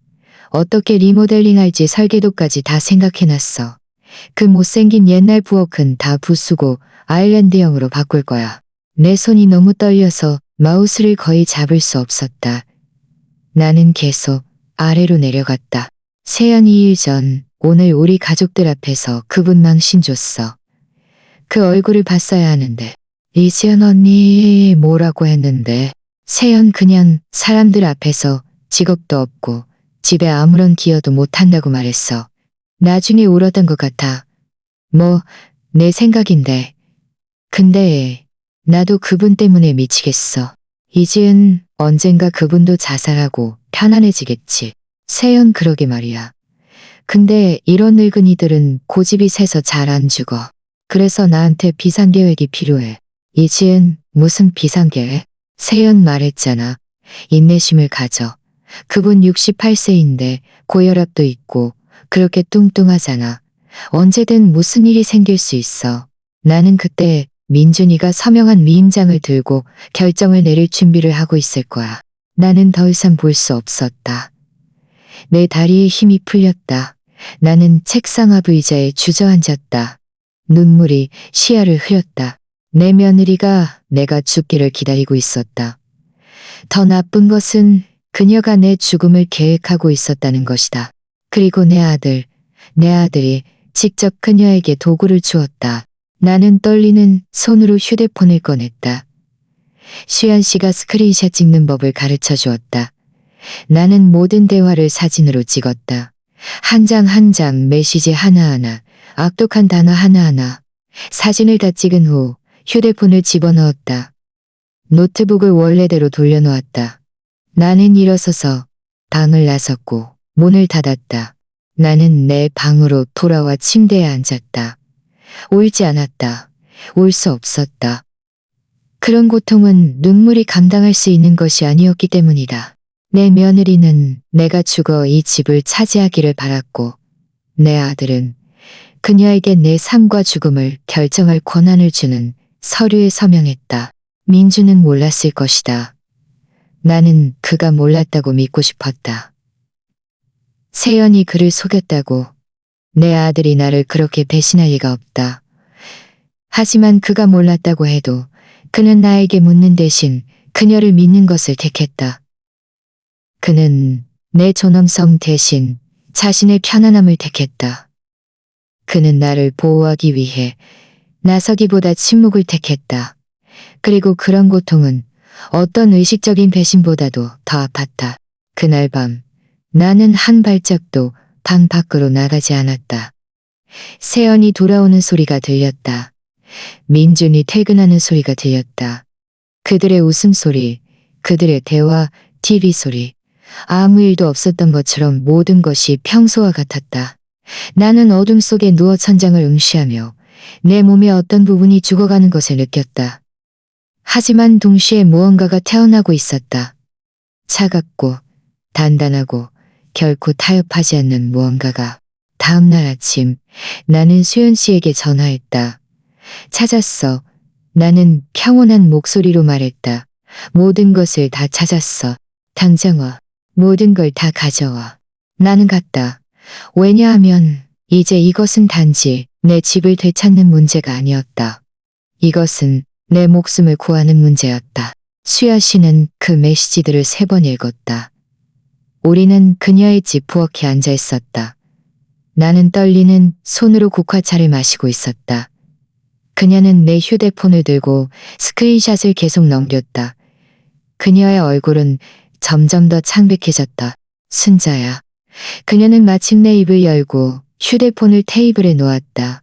어떻게 리모델링할지 설계도까지 다 생각해놨어. 그 못생긴 옛날 부엌은 다 부수고 아일랜드형으로 바꿀 거야. 내 손이 너무 떨려서 마우스를 거의 잡을 수 없었다. 나는 계속 아래로 내려갔다. 세연 2일 전 오늘 우리 가족들 앞에서 그분 망신 줬어. 그 얼굴을 봤어야 하는데. 이지연 언니 뭐라고 했는데. 세연 그냥 사람들 앞에서 직업도 없고 집에 아무런 기여도 못한다고 말했어. 나중에 울었던 것 같아. 뭐 내 생각인데. 근데 나도 그분 때문에 미치겠어. 이지은 언젠가 그분도 자살하고 편안해지겠지. 세연 그러게 말이야. 근데 이런 늙은이들은 고집이 세서 잘 안 죽어. 그래서 나한테 비상계획이 필요해. 이지은 무슨 비상계획? 세연 말했잖아. 인내심을 가져. 그분 68세인데 고혈압도 있고 그렇게 뚱뚱하잖아. 언제든 무슨 일이 생길 수 있어. 나는 그때 민준이가 서명한 위임장을 들고 결정을 내릴 준비를 하고 있을 거야. 나는 더 이상 볼 수 없었다. 내 다리에 힘이 풀렸다. 나는 책상 앞 의자에 주저앉았다. 눈물이 시야를 흐렸다. 내 며느리가 내가 죽기를 기다리고 있었다. 더 나쁜 것은 그녀가 내 죽음을 계획하고 있었다는 것이다. 그리고 내 아들이 직접 그녀에게 도구를 주었다. 나는 떨리는 손으로 휴대폰을 꺼냈다. 수연 씨가 스크린샷 찍는 법을 가르쳐 주었다. 나는 모든 대화를 사진으로 찍었다. 한 장 한 장 메시지 하나하나, 악독한 단어 하나하나. 사진을 다 찍은 후 휴대폰을 집어넣었다. 노트북을 원래대로 돌려놓았다. 나는 일어서서 방을 나섰고 문을 닫았다. 나는 내 방으로 돌아와 침대에 앉았다. 울지 않았다. 울 수 없었다. 그런 고통은 눈물이 감당할 수 있는 것이 아니었기 때문이다. 내 며느리는 내가 죽어 이 집을 차지하기를 바랐고, 내 아들은 그녀에게 내 삶과 죽음을 결정할 권한을 주는 서류에 서명했다. 민주는 몰랐을 것이다. 나는 그가 몰랐다고 믿고 싶었다. 세연이 그를 속였다고. 내 아들이 나를 그렇게 배신할 리가 없다. 하지만 그가 몰랐다고 해도 그는 나에게 묻는 대신 그녀를 믿는 것을 택했다. 그는 내 존엄성 대신 자신의 편안함을 택했다. 그는 나를 보호하기 위해 나서기보다 침묵을 택했다. 그리고 그런 고통은 어떤 의식적인 배신보다도 더 아팠다. 그날 밤 나는 한 발짝도 방 밖으로 나가지 않았다. 세연이 돌아오는 소리가 들렸다. 민준이 퇴근하는 소리가 들렸다. 그들의 웃음소리, 그들의 대화, TV 소리. 아무 일도 없었던 것처럼 모든 것이 평소와 같았다. 나는 어둠 속에 누워 천장을 응시하며 내 몸의 어떤 부분이 죽어가는 것을 느꼈다. 하지만 동시에 무언가가 태어나고 있었다. 차갑고 단단하고 결코 타협하지 않는 무언가가. 다음 날 아침 나는 수연 씨에게 전화했다. 찾았어. 나는 평온한 목소리로 말했다. 모든 것을 다 찾았어. 당장 와. 모든 걸 다 가져와. 나는 갔다. 왜냐하면 이제 이것은 단지 내 집을 되찾는 문제가 아니었다. 이것은 내 목숨을 구하는 문제였다. 수야 씨는 그 메시지들을 3번 읽었다. 우리는 그녀의 집 부엌에 앉아 있었다. 나는 떨리는 손으로 국화차를 마시고 있었다. 그녀는 내 휴대폰을 들고 스크린샷을 계속 넘겼다. 그녀의 얼굴은 점점 더 창백해졌다. 순자야. 그녀는 마침내 입을 열고 휴대폰을 테이블에 놓았다.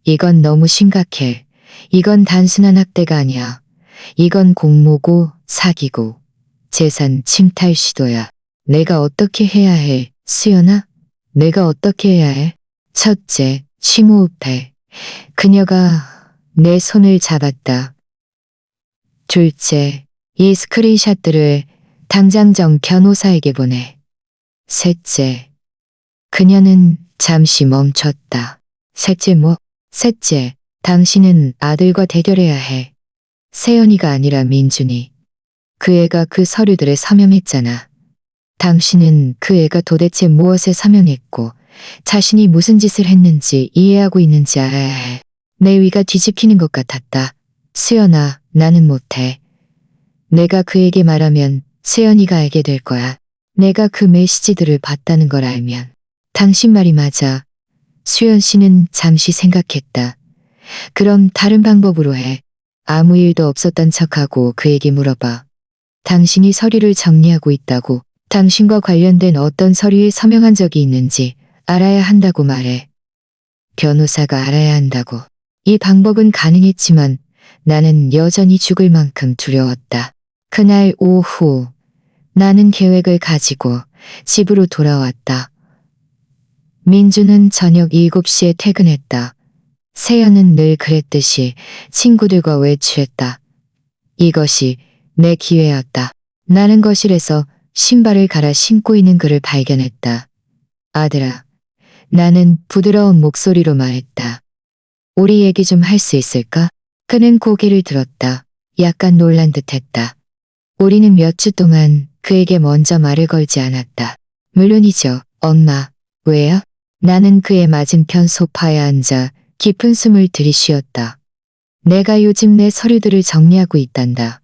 이건 너무 심각해. 이건 단순한 학대가 아니야. 이건 공모고 사기고 재산 침탈 시도야. 내가 어떻게 해야 해, 수연아? 내가 어떻게 해야 해? 첫째, 심호흡해. 그녀가 내 손을 잡았다. 둘째, 이 스크린샷들을 당장 정 변호사에게 보내. 셋째, 그녀는 잠시 멈췄다. 셋째, 당신은 아들과 대결해야 해. 세연이가 아니라 민준이. 그 애가 그 서류들에 서명했잖아. 당신은 그 애가 도대체 무엇에 서명했고 자신이 무슨 짓을 했는지 이해하고 있는지 알아야 해. 내 위가 뒤집히는 것 같았다. 수연아, 나는 못해. 내가 그에게 말하면 세연이가 알게 될 거야. 내가 그 메시지들을 봤다는 걸 알면. 당신 말이 맞아. 수연 씨는 잠시 생각했다. 그럼 다른 방법으로 해. 아무 일도 없었던 척하고 그에게 물어봐. 당신이 서류를 정리하고 있다고, 당신과 관련된 어떤 서류에 서명한 적이 있는지 알아야 한다고 말해. 변호사가 알아야 한다고. 이 방법은 가능했지만 나는 여전히 죽을 만큼 두려웠다. 그날 오후 나는 계획을 가지고 집으로 돌아왔다. 민주는 저녁 7시에 퇴근했다. 세연은 늘 그랬듯이 친구들과 외출했다. 이것이 내 기회였다. 나는 거실에서 신발을 갈아 신고 있는 그를 발견했다. 아들아, 나는 부드러운 목소리로 말했다. 우리 얘기 좀 할 수 있을까? 그는 고개를 들었다. 약간 놀란 듯했다. 우리는 몇 주 동안 그에게 먼저 말을 걸지 않았다. 물론이죠, 엄마. 왜요? 나는 그의 맞은편 소파에 앉아 깊은 숨을 들이쉬었다. 내가 요즘 내 서류들을 정리하고 있단다.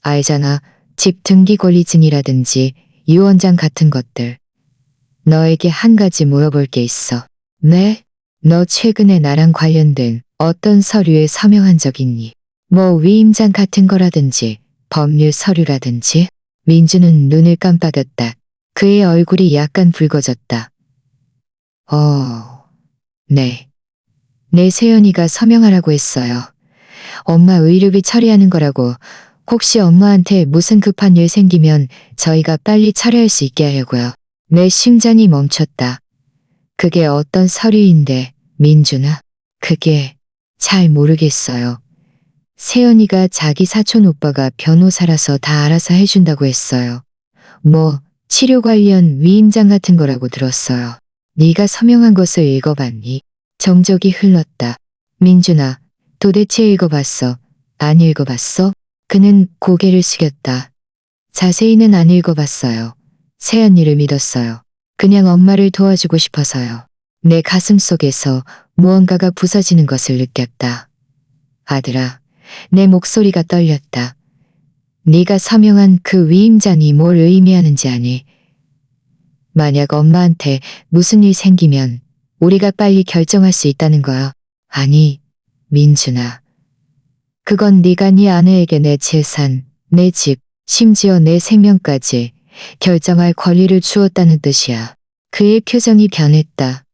알잖아, 집 등기 권리증이라든지 유언장 같은 것들. 너에게 한 가지 물어볼 게 있어. 네? 너 최근에 나랑 관련된 어떤 서류에 서명한 적 있니? 뭐 위임장 같은 거라든지 법률 서류라든지. 민주는 눈을 깜빡였다. 그의 얼굴이 약간 붉어졌다. 네. 내 세연이가 서명하라고 했어요. 엄마 의료비 처리하는 거라고. 혹시 엄마한테 무슨 급한 일 생기면 저희가 빨리 처리할 수 있게 하려고요. 내 심장이 멈췄다. 그게 어떤 서류인데, 민준아? 그게 잘 모르겠어요. 세연이가 자기 사촌 오빠가 변호사라서 다 알아서 해준다고 했어요. 뭐 치료 관련 위임장 같은 거라고 들었어요. 네가 서명한 것을 읽어봤니? 정적이 흘렀다. 민준아, 도대체 읽어봤어? 안 읽어봤어? 그는 고개를 숙였다. 자세히는 안 읽어봤어요. 세연이를 믿었어요. 그냥 엄마를 도와주고 싶어서요. 내 가슴 속에서 무언가가 부서지는 것을 느꼈다. 아들아, 내 목소리가 떨렸다. 네가 서명한 그 위임장이 뭘 의미하는지 아니? 만약 엄마한테 무슨 일 생기면 우리가 빨리 결정할 수 있다는 거야. 아니, 민준아. 그건 네가 네 아내에게 내 재산, 내 집, 심지어 내 생명까지 결정할 권리를 주었다는 뜻이야. 그의 표정이 변했다.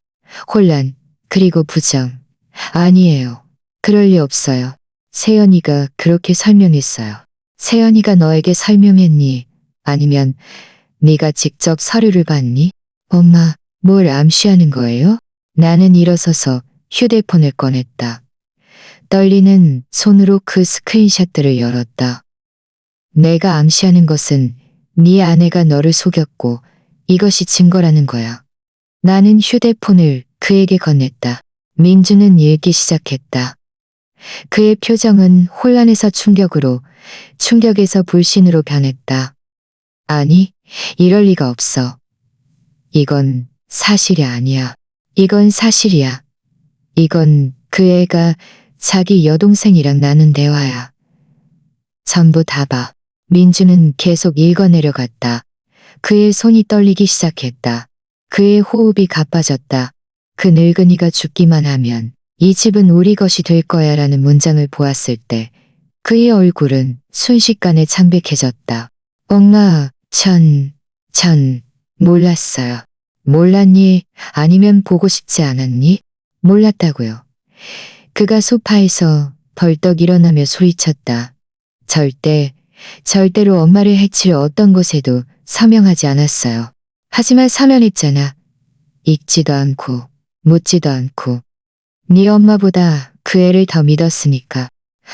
혼란, 그리고 부정. 아니에요. 그럴 리 없어요. 세연이가 그렇게 설명했어요. 세연이가 너에게 설명했니? 아니면 네가 직접 서류를 봤니? 엄마, 뭘 암시하는 거예요? 나는 일어서서 휴대폰을 꺼냈다. 떨리는 손으로 그 스크린샷들을 열었다. 내가 암시하는 것은 네 아내가 너를 속였고 이것이 증거라는 거야. 나는 휴대폰을 그에게 건넸다. 민주는 읽기 시작했다. 그의 표정은 혼란에서 충격으로, 충격에서 불신으로 변했다. 아니, 이럴 리가 없어. 이건 사실이 아니야. 이건 사실이야. 이건 그 애가 자기 여동생이랑 나눈 대화야. 전부 다 봐. 민주는 계속 읽어내려갔다. 그의 손이 떨리기 시작했다. 그의 호흡이 가빠졌다. 그 늙은이가 죽기만 하면 이 집은 우리 것이 될 거야 라는 문장을 보았을 때 그의 얼굴은 순식간에 창백해졌다. 엄마, 전 몰랐어요. 몰랐니? 아니면 보고 싶지 않았니? 몰랐다고요. 그가 소파에서 벌떡 일어나며 소리쳤다. 절대로 엄마를 해칠 어떤 것에도 서명하지 않았어요. 하지만 서명했잖아. 읽지도 않고 묻지도 않고. 네 엄마보다 그 애를 더 믿었으니까.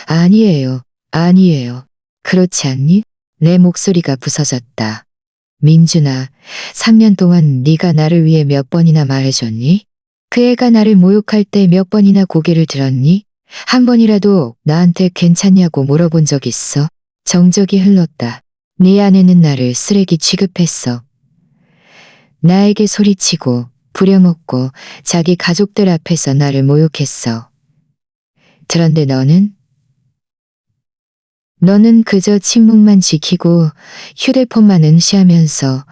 아니에요. 아니에요. 그렇지 않니? 내 목소리가 부서졌다. 민준아, 3년 동안 네가 나를 위해 몇 번이나 말해줬니? 그 애가 나를 모욕할 때 몇 번이나 고개를 들었니? 한 번이라도 나한테 괜찮냐고 물어본 적 있어? 정적이 흘렀다. 네 아내는 나를 쓰레기 취급했어. 나에게 소리치고 부려먹고 자기 가족들 앞에서 나를 모욕했어. 그런데 너는 그저 침묵만 지키고 휴대폰만 응시하면서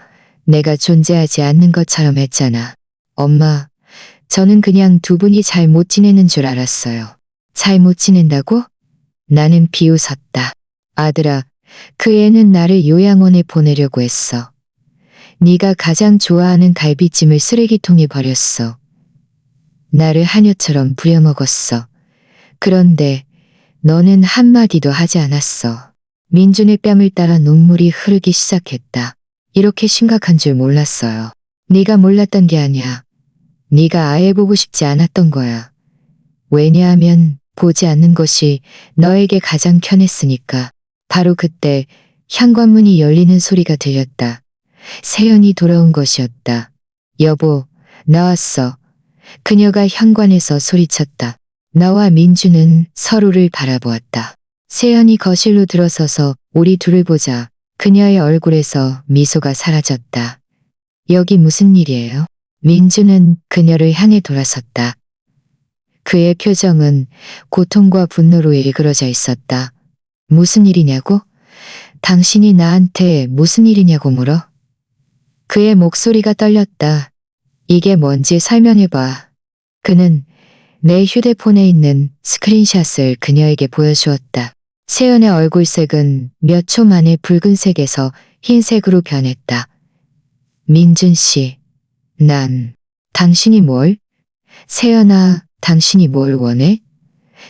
내가 존재하지 않는 것처럼 했잖아. 엄마, 저는 그냥 두 분이 잘 못 지내는 줄 알았어요. 잘 못 지낸다고? 나는 비웃었다. 아들아, 그 애는 나를 요양원에 보내려고 했어. 네가 가장 좋아하는 갈비찜을 쓰레기통에 버렸어. 나를 하녀처럼 부려먹었어. 그런데 너는 한마디도 하지 않았어. 민준의 뺨을 따라 눈물이 흐르기 시작했다. 이렇게 심각한 줄 몰랐어요. 네가 몰랐던 게 아니야. 네가 아예 보고 싶지 않았던 거야. 왜냐하면 보지 않는 것이 너에게 가장 편했으니까. 바로 그때 현관문이 열리는 소리가 들렸다. 세연이 돌아온 것이었다. 여보, 나왔어. 그녀가 현관에서 소리쳤다. 나와 민주는 서로를 바라보았다. 세연이 거실로 들어서서 우리 둘을 보자 그녀의 얼굴에서 미소가 사라졌다. 여기 무슨 일이에요? 민주는 그녀를 향해 돌아섰다. 그의 표정은 고통과 분노로 일그러져 있었다. 무슨 일이냐고? 당신이 나한테 무슨 일이냐고 물어? 그의 목소리가 떨렸다. 이게 뭔지 설명해봐. 그는 내 휴대폰에 있는 스크린샷을 그녀에게 보여주었다. 세연의 얼굴색은 몇 초 만에 붉은색에서 흰색으로 변했다. 민준 씨, 당신이 뭘? 세연아, 당신이 뭘 원해?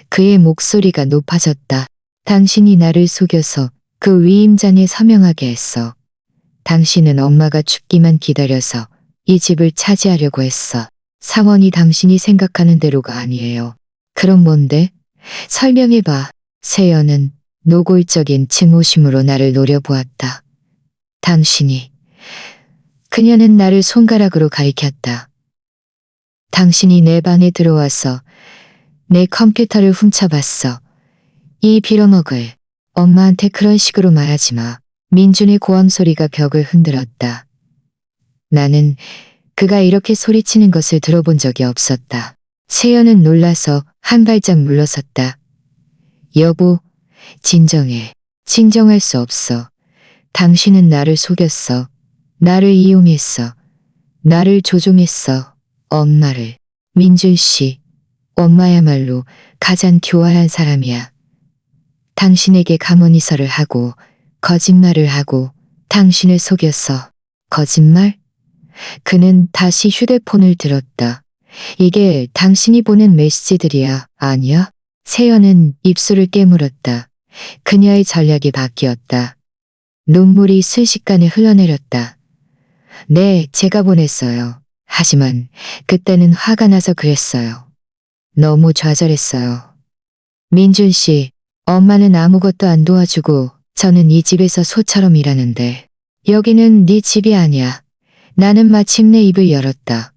그의 목소리가 높아졌다. 당신이 나를 속여서 그 위임장에 서명하게 했어. 당신은 엄마가 죽기만 기다려서 이 집을 차지하려고 했어. 상황이 당신이 생각하는 대로가 아니에요. 그럼 뭔데? 설명해봐. 세연은 노골적인 증오심으로 나를 노려보았다. 당신이. 그녀는 나를 손가락으로 가리켰다. 당신이 내 방에 들어와서 내 컴퓨터를 훔쳐봤어. 이 빌어먹을. 엄마한테 그런 식으로 말하지 마. 민준의 고함 소리가 벽을 흔들었다. 나는 그가 이렇게 소리치는 것을 들어본 적이 없었다. 세연은 놀라서 한 발짝 물러섰다. 여보, 진정해. 진정할 수 없어. 당신은 나를 속였어. 나를 이용했어. 나를 조종했어. 엄마를. 민준 씨, 엄마야말로 가장 교활한 사람이야. 당신에게 가문이설을 하고 거짓말을 하고 당신을 속였어. 거짓말? 그는 다시 휴대폰을 들었다. 이게 당신이 보낸 메시지들이야, 아니야? 세연은 입술을 깨물었다. 그녀의 전략이 바뀌었다. 눈물이 순식간에 흘러내렸다. 네, 제가 보냈어요. 하지만 그때는 화가 나서 그랬어요. 너무 좌절했어요. 민준 씨, 엄마는 아무것도 안 도와주고 저는 이 집에서 소처럼 일하는데 여기는 네 집이 아니야. 나는 마침내 입을 열었다.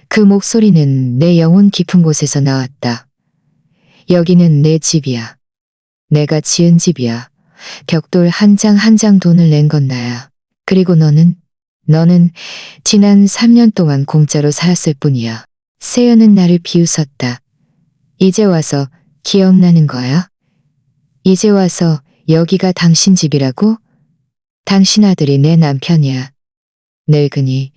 그 목소리는 내 영혼 깊은 곳에서 나왔다. 여기는 내 집이야. 내가 지은 집이야. 벽돌 한 장 한 장 돈을 낸 건 나야. 그리고 너는 지난 3년 동안 공짜로 살았을 뿐이야. 세연은 나를 비웃었다. 이제 와서 기억나는 거야? 이제 와서 여기가 당신 집이라고? 당신 아들이 내 남편이야. 늙은이.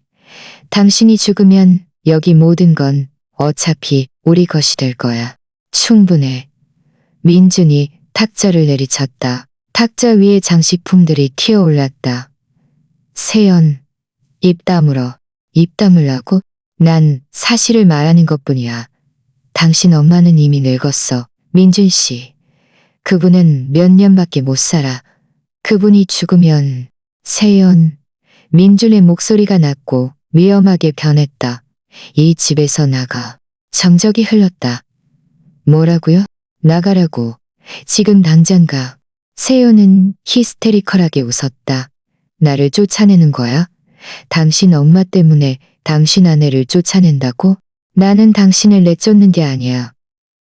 당신이 죽으면 여기 모든 건 어차피 우리 것이 될 거야. 충분해. 민준이 탁자를 내리쳤다. 탁자 위에 장식품들이 튀어올랐다. 세연, 입 다물어. 입 다물라고? 난 사실을 말하는 것뿐이야. 당신 엄마는 이미 늙었어. 민준 씨. 그분은 몇 년밖에 못 살아. 그분이 죽으면 세연. 민준의 목소리가 낮고 위험하게 변했다. 이 집에서 나가. 정적이 흘렀다. 뭐라고요? 나가라고. 지금 당장 가. 세연은 히스테리컬하게 웃었다. 나를 쫓아내는 거야? 당신 엄마 때문에 당신 아내를 쫓아낸다고? 나는 당신을 내쫓는 게 아니야.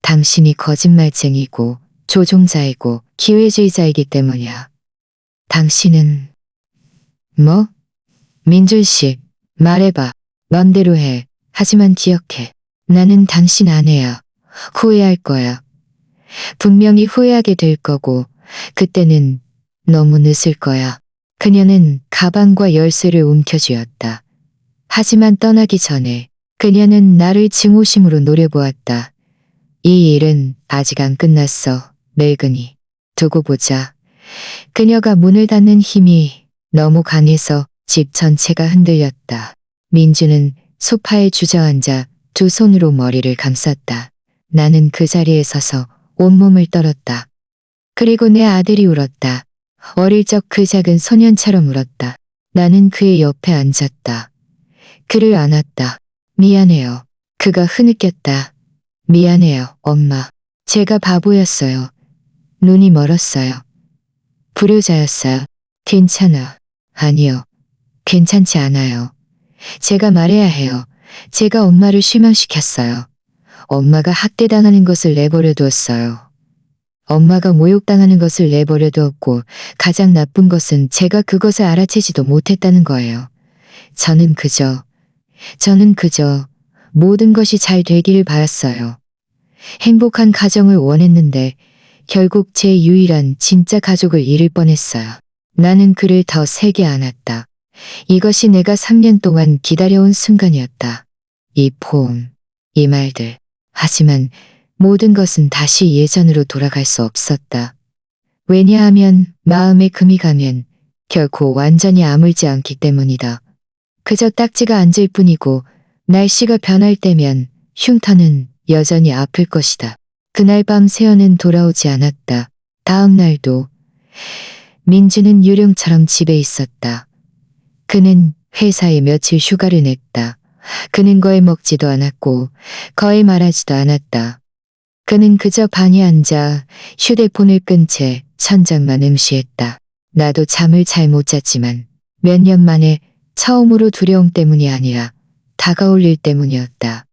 당신이 거짓말쟁이고 조종자이고 기회주의자이기 때문이야. 당신은 뭐? 민준 씨, 말해봐. 맘대로 해. 하지만 기억해. 나는 당신 아내야. 후회할 거야. 분명히 후회하게 될 거고 그때는 너무 늦을 거야. 그녀는 가방과 열쇠를 움켜쥐었다. 하지만 떠나기 전에 그녀는 나를 증오심으로 노려보았다. 이 일은 아직 안 끝났어. 늙은이. 두고 보자. 그녀가 문을 닫는 힘이 너무 강해서 집 전체가 흔들렸다. 민주는 소파에 주저앉아 두 손으로 머리를 감쌌다. 나는 그 자리에 서서 온몸을 떨었다. 그리고 내 아들이 울었다. 어릴 적 그 작은 소년처럼 울었다. 나는 그의 옆에 앉았다. 그를 안았다. 미안해요. 그가 흐느꼈다. 미안해요, 엄마. 제가 바보였어요. 눈이 멀었어요. 불효자였어요. 괜찮아. 아니요. 괜찮지 않아요. 제가 말해야 해요. 제가 엄마를 실망시켰어요. 엄마가 학대당하는 것을 내버려 두었어요. 엄마가 모욕당하는 것을 내버려 두었고 가장 나쁜 것은 제가 그것을 알아채지도 못했다는 거예요. 저는 그저 모든 것이 잘 되기를 바랐어요. 행복한 가정을 원했는데 결국 제 유일한 진짜 가족을 잃을 뻔했어요. 나는 그를 더 세게 안았다. 이것이 내가 3년 동안 기다려온 순간이었다. 이 포옹, 이 말들. 하지만 모든 것은 다시 예전으로 돌아갈 수 없었다. 왜냐하면 마음에 금이 가면 결코 완전히 아물지 않기 때문이다. 그저 딱지가 앉을 뿐이고 날씨가 변할 때면 흉터는 여전히 아플 것이다. 그날 밤 세연은 돌아오지 않았다. 다음 날도 민주는 유령처럼 집에 있었다. 그는 회사에 며칠 휴가를 냈다. 그는 거의 먹지도 않았고 거의 말하지도 않았다. 그는 그저 방에 앉아 휴대폰을 끈 채 천장만 응시했다. 나도 잠을 잘 못 잤지만 몇 년 만에 처음으로 두려움 때문이 아니라 다가올 일 때문이었다.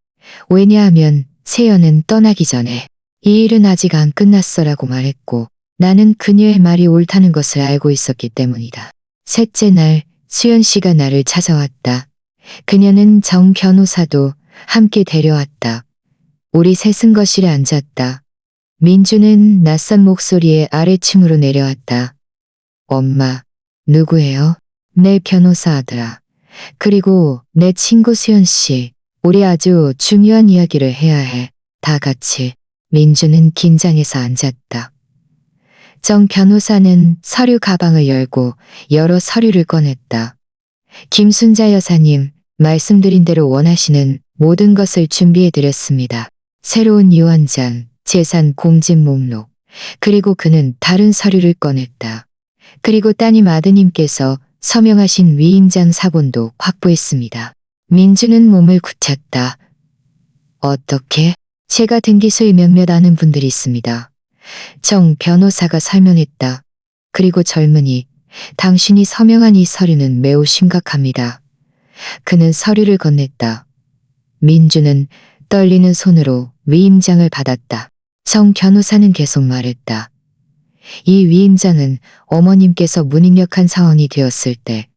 왜냐하면 세연은 떠나기 전에 이 일은 아직 안 끝났어라고 말했고 나는 그녀의 말이 옳다는 것을 알고 있었기 때문이다. 셋째 날 수연 씨가 나를 찾아왔다. 그녀는 정 변호사도 함께 데려왔다. 우리 셋은 거실에 앉았다. 민주는 낯선 목소리에 아래층으로 내려왔다. 엄마, 누구예요? 내 변호사 아들아. 그리고 내 친구 수연 씨. 우리 아주 중요한 이야기를 해야 해. 다 같이. 민주는 긴장해서 앉았다. 정 변호사는 서류 가방을 열고 여러 서류를 꺼냈다. 김순자 여사님, 말씀드린 대로 원하시는 모든 것을 준비해드렸습니다. 새로운 유언장, 재산 공진 목록, 그리고 그는 다른 서류를 꺼냈다. 그리고 따님 아드님께서 서명하신 위임장 사본도 확보했습니다. 민주는 몸을 굳혔다. 어떻게? 제가 등기소에 몇몇 아는 분들이 있습니다. 정 변호사가 설명했다. 그리고 젊은이, 당신이 서명한 이 서류는 매우 심각합니다. 그는 서류를 건넸다. 민주는 떨리는 손으로 위임장을 받았다. 정 변호사는 계속 말했다. 이 위임장은 어머님께서 무능력한 상황이 되었을 때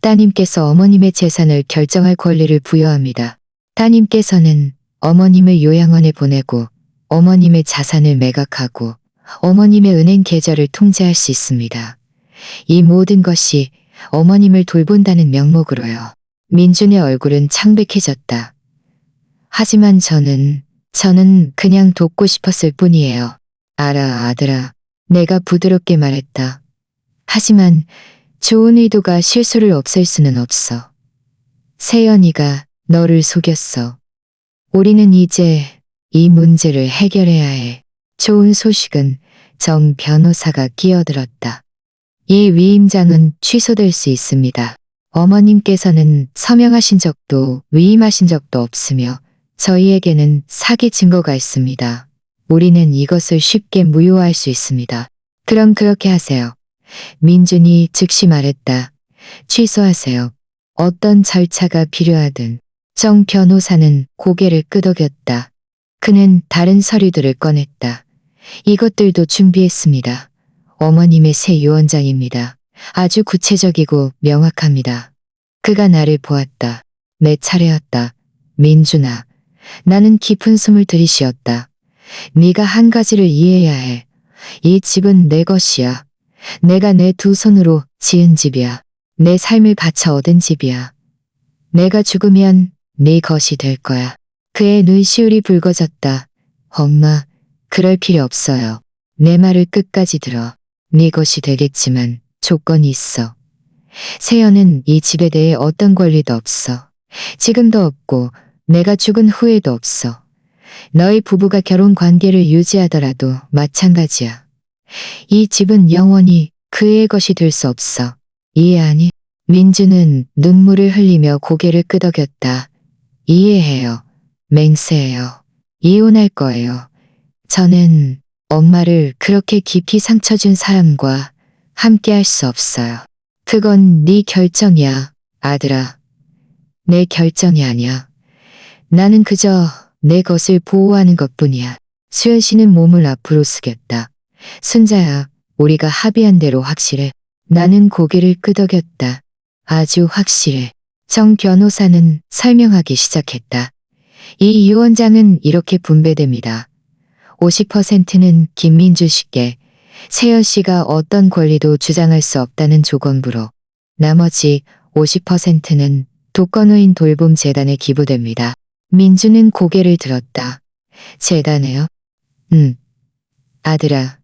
따님께서 어머님의 재산을 결정할 권리를 부여합니다. 따님께서는 어머님을 요양원에 보내고 어머님의 자산을 매각하고 어머님의 은행 계좌를 통제할 수 있습니다. 이 모든 것이 어머님을 돌본다는 명목으로요. 민준의 얼굴은 창백해졌다. 하지만 저는 그냥 돕고 싶었을 뿐이에요. 알아, 아들아. 내가 부드럽게 말했다. 하지만 좋은 의도가 실수를 없앨 수는 없어. 세연이가 너를 속였어. 우리는 이제 이 문제를 해결해야 해. 좋은 소식은 정 변호사가 끼어들었다. 이 위임장은 취소될 수 있습니다. 어머님께서는 서명하신 적도 위임하신 적도 없으며 저희에게는 사기 증거가 있습니다. 우리는 이것을 쉽게 무효화할 수 있습니다. 그럼 그렇게 하세요. 민준이 즉시 말했다. 취소하세요. 어떤 절차가 필요하든. 정 변호사는 고개를 끄덕였다. 그는 다른 서류들을 꺼냈다. 이것들도 준비했습니다. 어머님의 새 유언장입니다. 아주 구체적이고 명확합니다. 그가 나를 보았다. 내 차례였다. 민준아. 나는 깊은 숨을 들이쉬었다. 네가 한 가지를 이해해야 해. 이 집은 내 것이야. 내가 내 두 손으로 지은 집이야. 내 삶을 바쳐 얻은 집이야. 내가 죽으면 네 것이 될 거야. 그의 눈시울이 붉어졌다. 엄마, 그럴 필요 없어요. 내 말을 끝까지 들어. 네 것이 되겠지만 조건이 있어. 세연은 이 집에 대해 어떤 권리도 없어. 지금도 없고 내가 죽은 후에도 없어. 너희 부부가 결혼 관계를 유지하더라도 마찬가지야. 이 집은 영원히 그의 것이 될 수 없어. 이해하니? 민주는 눈물을 흘리며 고개를 끄덕였다. 이해해요. 맹세해요. 이혼할 거예요. 저는 엄마를 그렇게 깊이 상처 준 사람과 함께 할 수 없어요. 그건 네 결정이야, 아들아. 내 결정이 아니야. 나는 그저 내 것을 보호하는 것뿐이야. 수연 씨는 몸을 앞으로 숙였다. 순자야, 우리가 합의한 대로 확실해. 나는 고개를 끄덕였다. 아주 확실해. 정 변호사는 설명하기 시작했다. 이 유언장은 이렇게 분배됩니다. 50%는 김민주 씨께, 세연 씨가 어떤 권리도 주장할 수 없다는 조건부로, 나머지 50%는 독거노인 돌봄 재단에 기부됩니다. 민주는 고개를 들었다. 재단에요? 아들아,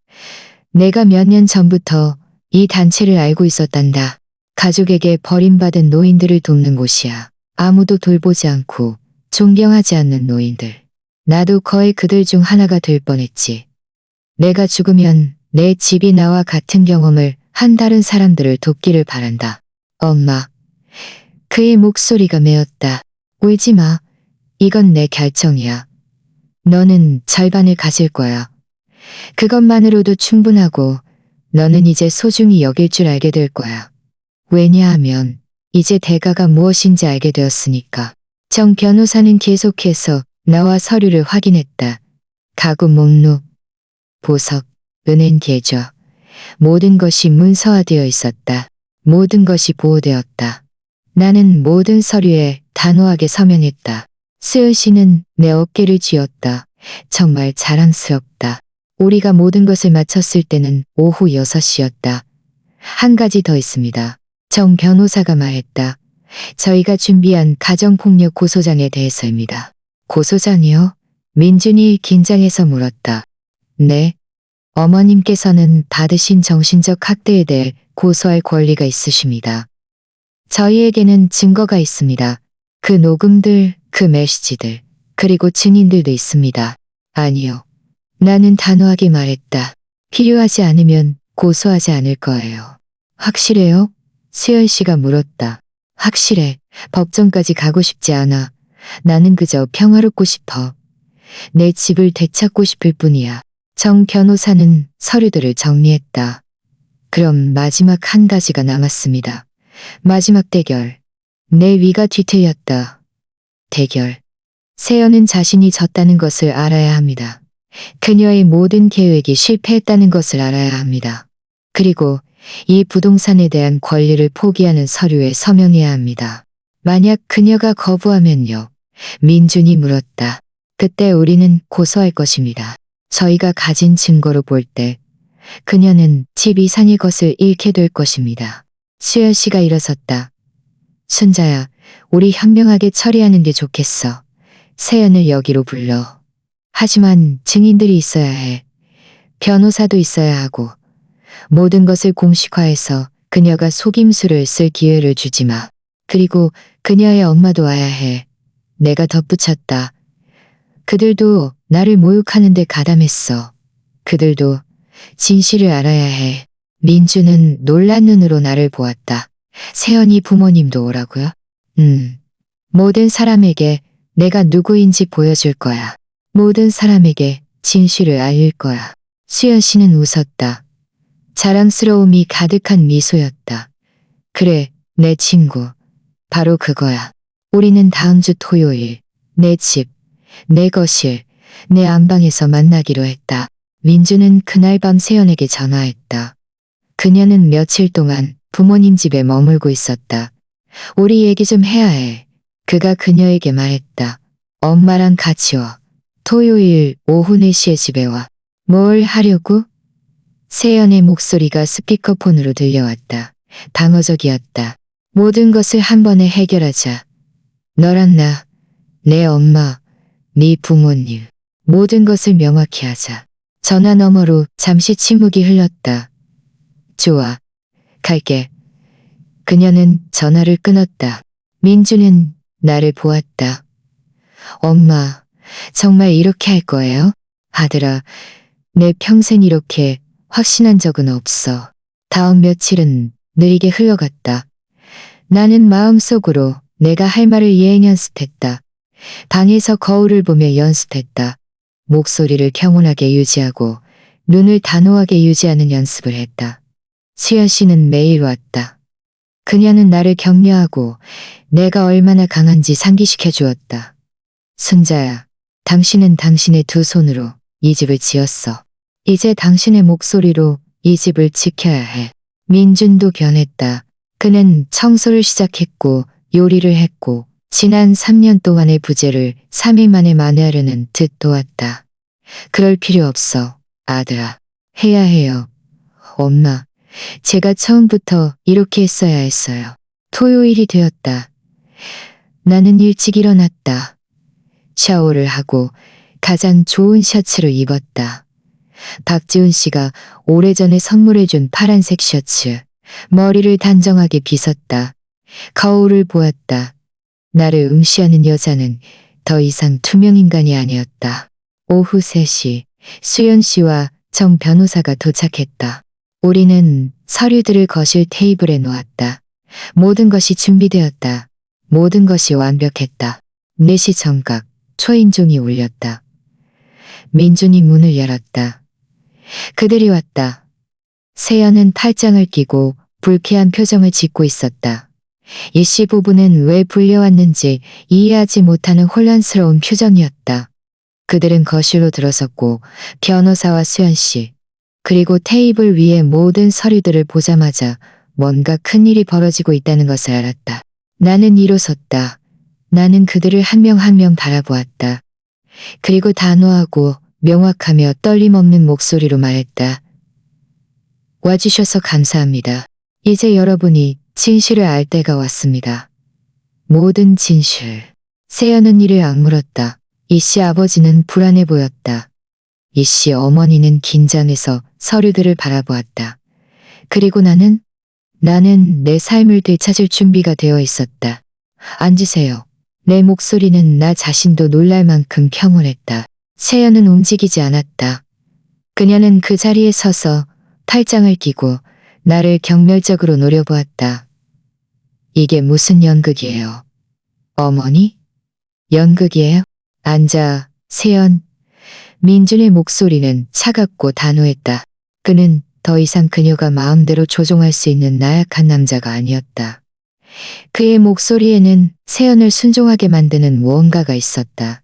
내가 몇 년 전부터 이 단체를 알고 있었단다. 가족에게 버림받은 노인들을 돕는 곳이야. 아무도 돌보지 않고 존경하지 않는 노인들. 나도 거의 그들 중 하나가 될 뻔했지. 내가 죽으면 내 집이 나와 같은 경험을 한 다른 사람들을 돕기를 바란다. 엄마. 그의 목소리가 메었다. 울지 마. 이건 내 결정이야. 너는 절반을 가질 거야. 그것만으로도 충분하고 너는 이제 소중히 여길 줄 알게 될 거야. 왜냐하면 이제 대가가 무엇인지 알게 되었으니까. 정 변호사는 계속해서 나와 서류를 확인했다. 가구 목록, 보석, 은행 계좌. 모든 것이 문서화되어 있었다. 모든 것이 보호되었다. 나는 모든 서류에 단호하게 서명했다. 수연 씨는 내 어깨를 쥐었다. 정말 자랑스럽다. 우리가 모든 것을 마쳤을 때는 오후 6시였다. 한 가지 더 있습니다. 정 변호사가 말했다. 저희가 준비한 가정폭력 고소장에 대해서입니다. 고소장이요? 민준이 긴장해서 물었다. 네. 어머님께서는 받으신 정신적 학대에 대해 고소할 권리가 있으십니다. 저희에게는 증거가 있습니다. 그 녹음들, 그 메시지들, 그리고 증인들도 있습니다. 아니요. 나는 단호하게 말했다. 필요하지 않으면 고소하지 않을 거예요. 확실해요? 수연 씨가 물었다. 확실해. 법정까지 가고 싶지 않아. 나는 그저 평화롭고 싶어. 내 집을 되찾고 싶을 뿐이야. 정 변호사는 서류들을 정리했다. 그럼 마지막 한 가지가 남았습니다. 마지막 대결. 내 위가 뒤틀렸다. 대결. 세연은 자신이 졌다는 것을 알아야 합니다. 그녀의 모든 계획이 실패했다는 것을 알아야 합니다. 그리고 이 부동산에 대한 권리를 포기하는 서류에 서명해야 합니다. 만약 그녀가 거부하면요. 민준이 물었다. 그때 우리는 고소할 것입니다. 저희가 가진 증거로 볼 때 그녀는 집 이상의 것을 잃게 될 것입니다. 수연 씨가 일어섰다. 순자야, 우리 현명하게 처리하는 게 좋겠어. 세연을 여기로 불러. 하지만 증인들이 있어야 해. 변호사도 있어야 하고. 모든 것을 공식화해서 그녀가 속임수를 쓸 기회를 주지 마. 그리고 그녀의 엄마도 와야 해. 내가 덧붙였다. 그들도 나를 모욕하는데 가담했어. 그들도 진실을 알아야 해. 민주는 놀란 눈으로 나를 보았다. 세연이 부모님도 오라고요? 모든 사람에게 내가 누구인지 보여줄 거야. 모든 사람에게 진실을 알릴 거야. 수연 씨는 웃었다. 자랑스러움이 가득한 미소였다. 그래, 내 친구. 바로 그거야. 우리는 다음 주 토요일, 내 집, 내 거실, 내 안방에서 만나기로 했다. 민주는 그날 밤 세연에게 전화했다. 그녀는 며칠 동안 부모님 집에 머물고 있었다. 우리 얘기 좀 해야 해. 그가 그녀에게 말했다. 엄마랑 같이 와. 토요일 오후 4시에 집에 와. 뭘 하려고? 세연의 목소리가 스피커폰으로 들려왔다. 방어적이었다. 모든 것을 한 번에 해결하자. 너랑 나, 내 엄마, 네 부모님, 모든 것을 명확히 하자. 전화 너머로 잠시 침묵이 흘렀다. 좋아, 갈게. 그녀는 전화를 끊었다. 민주는 나를 보았다. 엄마, 정말 이렇게 할 거예요? 아들아, 내 평생 이렇게 확신한 적은 없어. 다음 며칠은 느리게 흘러갔다. 나는 마음속으로 내가 할 말을 예행 연습했다. 방에서 거울을 보며 연습했다. 목소리를 평온하게 유지하고 눈을 단호하게 유지하는 연습을 했다. 수연 씨는 매일 왔다. 그녀는 나를 격려하고 내가 얼마나 강한지 상기시켜 주었다. 순자야, 당신은 당신의 두 손으로 이 집을 지었어. 이제 당신의 목소리로 이 집을 지켜야 해. 민준도 변했다. 그는 청소를 시작했고 요리를 했고 지난 3년 동안의 부재를 3일 만에 만회하려는 듯 도왔다. 그럴 필요 없어, 아들아. 해야 해요. 엄마, 제가 처음부터 이렇게 했어야 했어요. 토요일이 되었다. 나는 일찍 일어났다. 샤워를 하고 가장 좋은 셔츠를 입었다. 박지훈 씨가 오래전에 선물해준 파란색 셔츠. 머리를 단정하게 빗었다. 거울을 보았다. 나를 응시하는 여자는 더 이상 투명 인간이 아니었다. 오후 3시 수연 씨와 정 변호사가 도착했다. 우리는 서류들을 거실 테이블에 놓았다. 모든 것이 준비되었다. 모든 것이 완벽했다. 4시 정각 초인종이 울렸다. 민준이 문을 열었다. 그들이 왔다. 세연은 팔짱을 끼고 불쾌한 표정을 짓고 있었다. 이씨 부부는 왜 불려왔는지 이해하지 못하는 혼란스러운 표정이었다. 그들은 거실로 들어섰고 변호사와 수연 씨, 그리고 테이블 위에 모든 서류들을 보자마자 뭔가 큰일이 벌어지고 있다는 것을 알았다. 나는 일어섰다. 나는 그들을 한 명 한 명 바라보았다. 그리고 단호하고 명확하며 떨림 없는 목소리로 말했다. 와주셔서 감사합니다. 이제 여러분이 진실을 알 때가 왔습니다. 모든 진실. 세연은 이를 악물었다. 이씨 아버지는 불안해 보였다. 이씨 어머니는 긴장해서 서류들을 바라보았다. 그리고 나는 내 삶을 되찾을 준비가 되어 있었다. 앉으세요. 내 목소리는 나 자신도 놀랄 만큼 평온했다. 세연은 움직이지 않았다. 그녀는 그 자리에 서서 팔짱을 끼고 나를 경멸적으로 노려보았다. 이게 무슨 연극이에요? 어머니? 연극이에요? 앉아, 세연. 민준의 목소리는 차갑고 단호했다. 그는 더 이상 그녀가 마음대로 조종할 수 있는 나약한 남자가 아니었다. 그의 목소리에는 세연을 순종하게 만드는 무언가가 있었다.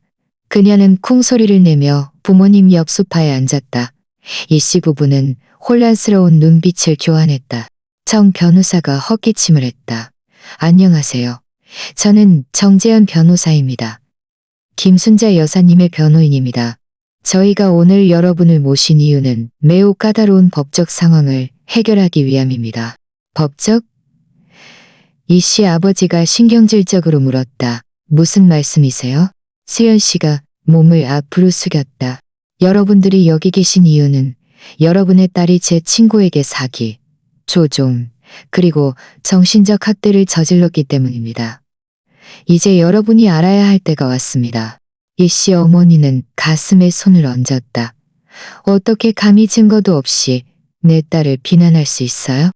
그녀는 쿵소리를 내며 부모님 옆 소파에 앉았다. 이씨 부부는 혼란스러운 눈빛을 교환했다. 정 변호사가 헛기침을 했다. 안녕하세요. 저는 정재현 변호사입니다. 김순자 여사님의 변호인입니다. 저희가 오늘 여러분을 모신 이유는 매우 까다로운 법적 상황을 해결하기 위함입니다. 법적? 이씨 아버지가 신경질적으로 물었다. 무슨 말씀이세요? 수연 씨가 몸을 앞으로 숙였다. 여러분들이 여기 계신 이유는 여러분의 딸이 제 친구에게 사기, 조종, 그리고 정신적 학대를 저질렀기 때문입니다. 이제 여러분이 알아야 할 때가 왔습니다. 이씨 어머니는 가슴에 손을 얹었다. 어떻게 감히 증거도 없이 내 딸을 비난할 수 있어요?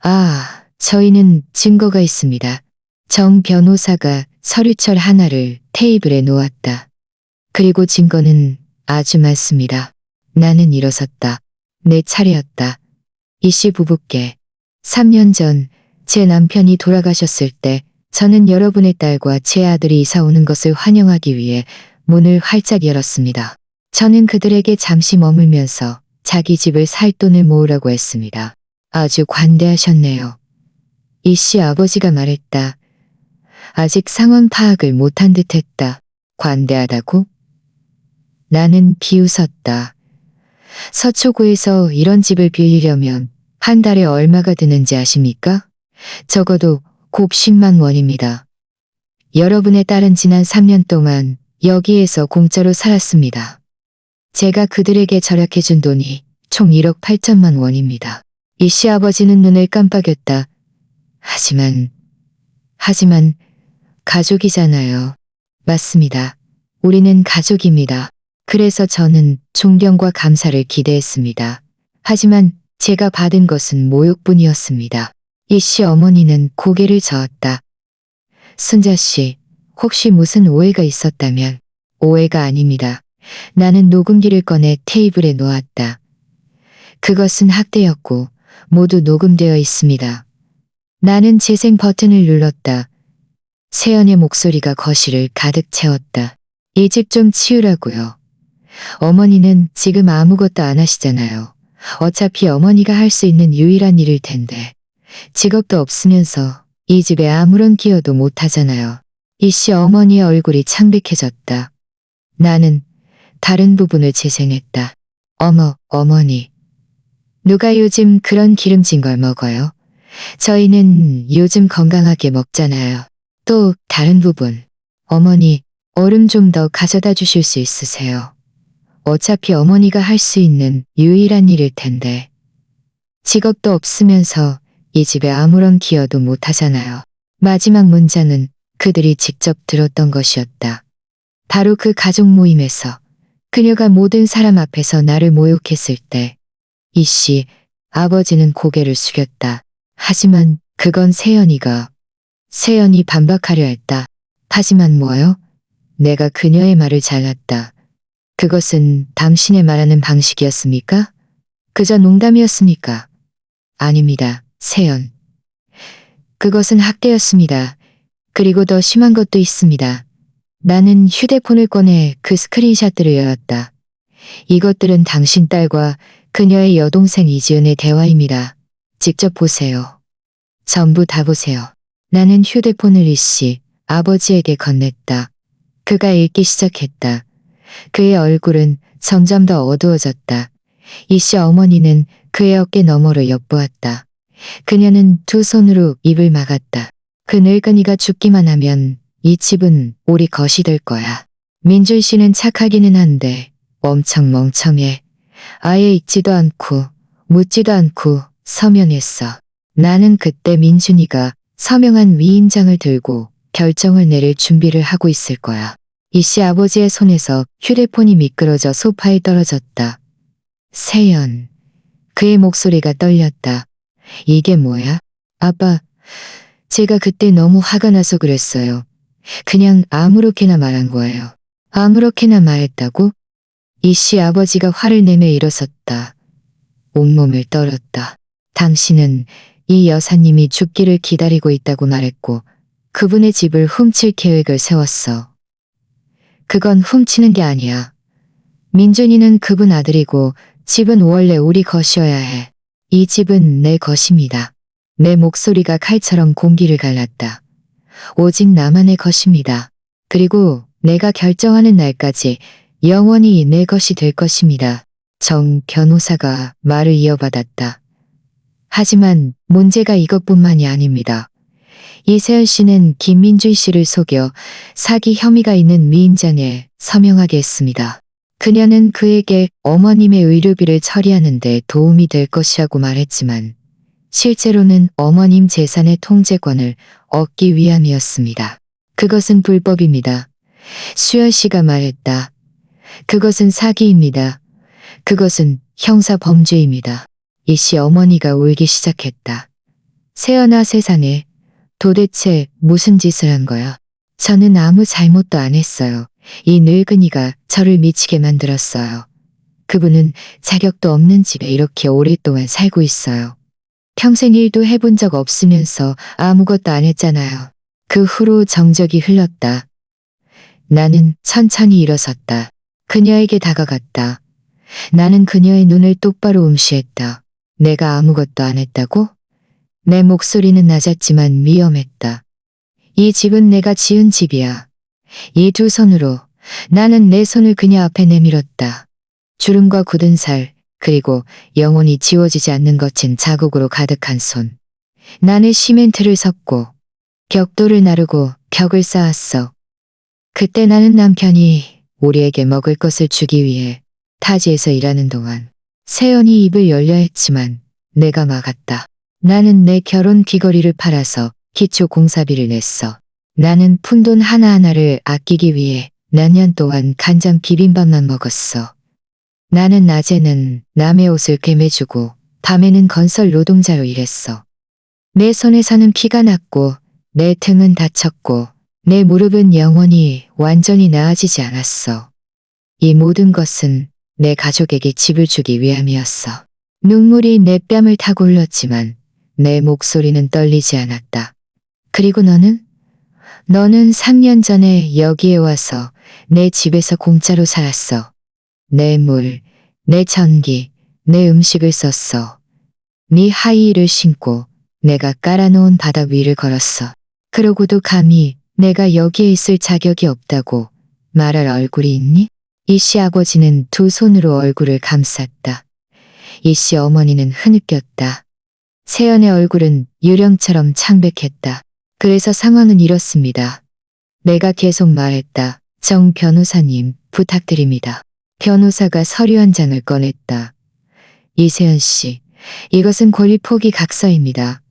아, 저희는 증거가 있습니다. 정 변호사가 서류철 하나를 테이블에 놓았다. 그리고 증거는 아주 많습니다. 나는 일어섰다. 내 차례였다. 이씨 부부께 3년 전 제 남편이 돌아가셨을 때 저는 여러분의 딸과 제 아들이 이사 오는 것을 환영하기 위해 문을 활짝 열었습니다. 저는 그들에게 잠시 머물면서 자기 집을 살 돈을 모으라고 했습니다. 아주 관대하셨네요. 이씨 아버지가 말했다. 아직 상황 파악을 못한 듯했다. 관대하다고? 나는 비웃었다. 서초구에서 이런 집을 빌리려면 한 달에 얼마가 드는지 아십니까? 적어도 곱 10만 원입니다. 여러분의 딸은 지난 3년 동안 여기에서 공짜로 살았습니다. 제가 그들에게 절약해준 돈이 총 1억 8천만 원입니다. 이씨 아버지는 눈을 깜빡였다. 하지만 가족이잖아요. 맞습니다. 우리는 가족입니다. 그래서 저는 존경과 감사를 기대했습니다. 하지만 제가 받은 것은 모욕뿐이었습니다. 이씨 어머니는 고개를 저었다. 순자 씨, 혹시 무슨 오해가 있었다면? 오해가 아닙니다. 나는 녹음기를 꺼내 테이블에 놓았다. 그것은 학대였고 모두 녹음되어 있습니다. 나는 재생 버튼을 눌렀다. 세연의 목소리가 거실을 가득 채웠다. 이 집 좀 치우라고요. 어머니는 지금 아무것도 안 하시잖아요. 어차피 어머니가 할 수 있는 유일한 일일 텐데. 직업도 없으면서 이 집에 아무런 기여도 못 하잖아요. 이씨 어머니의 얼굴이 창백해졌다. 나는 다른 부분을 재생했다. 어머, 어머니. 누가 요즘 그런 기름진 걸 먹어요? 저희는 요즘 건강하게 먹잖아요. 또 다른 부분. 어머니, 얼음 좀 더 가져다 주실 수 있으세요? 어차피 어머니가 할 수 있는 유일한 일일 텐데. 직업도 없으면서 이 집에 아무런 기여도 못 하잖아요. 마지막 문장은 그들이 직접 들었던 것이었다. 바로 그 가족 모임에서 그녀가 모든 사람 앞에서 나를 모욕했을 때 이씨 아버지는 고개를 숙였다. 하지만 그건 세연이 반박하려 했다. 하지만 뭐요? 내가 그녀의 말을 잘랐다. 그것은 당신의 말하는 방식이었습니까? 그저 농담이었습니까? 아닙니다, 세연. 그것은 학대였습니다. 그리고 더 심한 것도 있습니다. 나는 휴대폰을 꺼내 그 스크린샷들을 열었다. 이것들은 당신 딸과 그녀의 여동생 이지은의 대화입니다. 직접 보세요. 전부 다 보세요. 나는 휴대폰을 이씨 아버지에게 건넸다. 그가 읽기 시작했다. 그의 얼굴은 점점 더 어두워졌다. 이씨 어머니는 그의 어깨 너머로 엿보았다. 그녀는 두 손으로 입을 막았다. 그 늙은이가 죽기만 하면 이 집은 우리 것이 될 거야. 민준 씨는 착하기는 한데 엄청 멍청해. 아예 읽지도 않고 묻지도 않고 서명했어. 나는 그때 민준이가 서명한 위임장을 들고 결정을 내릴 준비를 하고 있을 거야. 이씨 아버지의 손에서 휴대폰이 미끄러져 소파에 떨어졌다. 세연. 그의 목소리가 떨렸다. 이게 뭐야? 아빠, 제가 그때 너무 화가 나서 그랬어요. 그냥 아무렇게나 말한 거예요. 아무렇게나 말했다고? 이씨 아버지가 화를 내며 일어섰다. 온몸을 떨었다. 당신은 이 여사님이 죽기를 기다리고 있다고 말했고 그분의 집을 훔칠 계획을 세웠어. 그건 훔치는 게 아니야. 민준이는 그분 아들이고 집은 원래 우리 것이어야 해. 이 집은 내 것입니다. 내 목소리가 칼처럼 공기를 갈랐다. 오직 나만의 것입니다. 그리고 내가 결정하는 날까지 영원히 내 것이 될 것입니다. 정 변호사가 말을 이어받았다. 하지만 문제가 이것뿐만이 아닙니다. 이세연 씨는 김민준 씨를 속여 사기 혐의가 있는 위임장에 서명하게 했습니다. 그녀는 그에게 어머님의 의료비를 처리하는 데 도움이 될 것이라고 말했지만 실제로는 어머님 재산의 통제권을 얻기 위함이었습니다. 그것은 불법입니다. 수연 씨가 말했다. 그것은 사기입니다. 그것은 형사 범죄입니다. 이씨 어머니가 울기 시작했다. 세연아 세상에 도대체 무슨 짓을 한 거야? 저는 아무 잘못도 안 했어요. 이 늙은이가 저를 미치게 만들었어요. 그분은 자격도 없는 집에 이렇게 오랫동안 살고 있어요. 평생 일도 해본 적 없으면서 아무것도 안 했잖아요. 그 후로 정적이 흘렀다. 나는 천천히 일어섰다. 그녀에게 다가갔다. 나는 그녀의 눈을 똑바로 응시했다. 내가 아무것도 안 했다고? 내 목소리는 낮았지만 위험했다. 이 집은 내가 지은 집이야. 이 두 손으로 나는 내 손을 그녀 앞에 내밀었다. 주름과 굳은 살, 그리고 영원히 지워지지 않는 거친 자국으로 가득한 손. 나는 시멘트를 섞고 벽돌을 나르고 벽을 쌓았어. 그때 나는 남편이 우리에게 먹을 것을 주기 위해 타지에서 일하는 동안 세연이 입을 열려 했지만 내가 막았다. 나는 내 결혼 귀걸이를 팔아서 기초 공사비를 냈어. 나는 푼돈 하나하나를 아끼기 위해 몇 년 동안 간장 비빔밥만 먹었어. 나는 낮에는 남의 옷을 꿰매주고 밤에는 건설 노동자로 일했어. 내 손에서는 피가 났고 내 등은 다쳤고 내 무릎은 영원히 완전히 나아지지 않았어. 이 모든 것은 내 가족에게 집을 주기 위함이었어. 눈물이 내 뺨을 타고 흘렀지만 내 목소리는 떨리지 않았다. 그리고 너는 3년 전에 여기에 와서 내 집에서 공짜로 살았어. 내 물, 내 전기, 내 음식을 썼어. 네 하이힐을 신고 내가 깔아놓은 바닥 위를 걸었어. 그러고도 감히 내가 여기에 있을 자격이 없다고 말할 얼굴이 있니? 이씨 아버지는 두 손으로 얼굴을 감쌌다. 이씨 어머니는 흐느꼈다. 세연의 얼굴은 유령처럼 창백했다. 그래서 상황은 이렇습니다. 내가 계속 말했다. 정 변호사님, 부탁드립니다. 변호사가 서류 한 장을 꺼냈다. 이세연 씨, 이것은 권리 포기 각서입니다.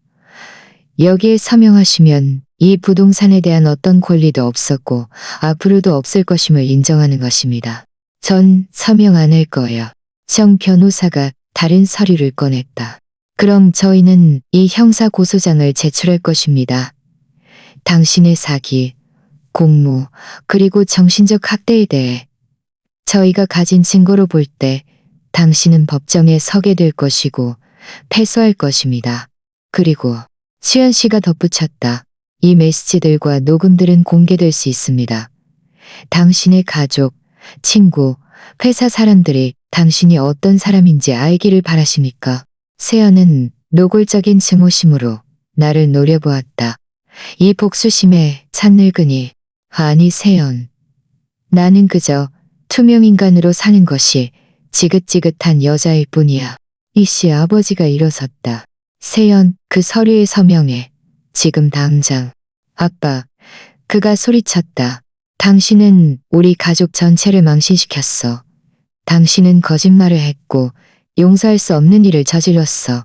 여기에 서명하시면 이 부동산에 대한 어떤 권리도 없었고 앞으로도 없을 것임을 인정하는 것입니다. 전 서명 안 할 거예요. 정 변호사가 다른 서류를 꺼냈다. 그럼 저희는 이 형사 고소장을 제출할 것입니다. 당신의 사기, 공무, 그리고 정신적 학대에 대해 저희가 가진 증거로 볼 때 당신은 법정에 서게 될 것이고 패소할 것입니다. 그리고 수연 씨가 덧붙였다. 이 메시지들과 녹음들은 공개될 수 있습니다. 당신의 가족, 친구, 회사 사람들이 당신이 어떤 사람인지 알기를 바라십니까? 세연은 노골적인 증오심으로 나를 노려보았다. 이 복수심에 찬 늙은이, 아니 세연. 나는 그저 투명인간으로 사는 것이 지긋지긋한 여자일 뿐이야. 이씨 아버지가 일어섰다. 세연, 그 서류에 서명해. 지금 당장. 아빠, 그가 소리쳤다. 당신은 우리 가족 전체를 망신시켰어. 당신은 거짓말을 했고 용서할 수 없는 일을 저질렀어.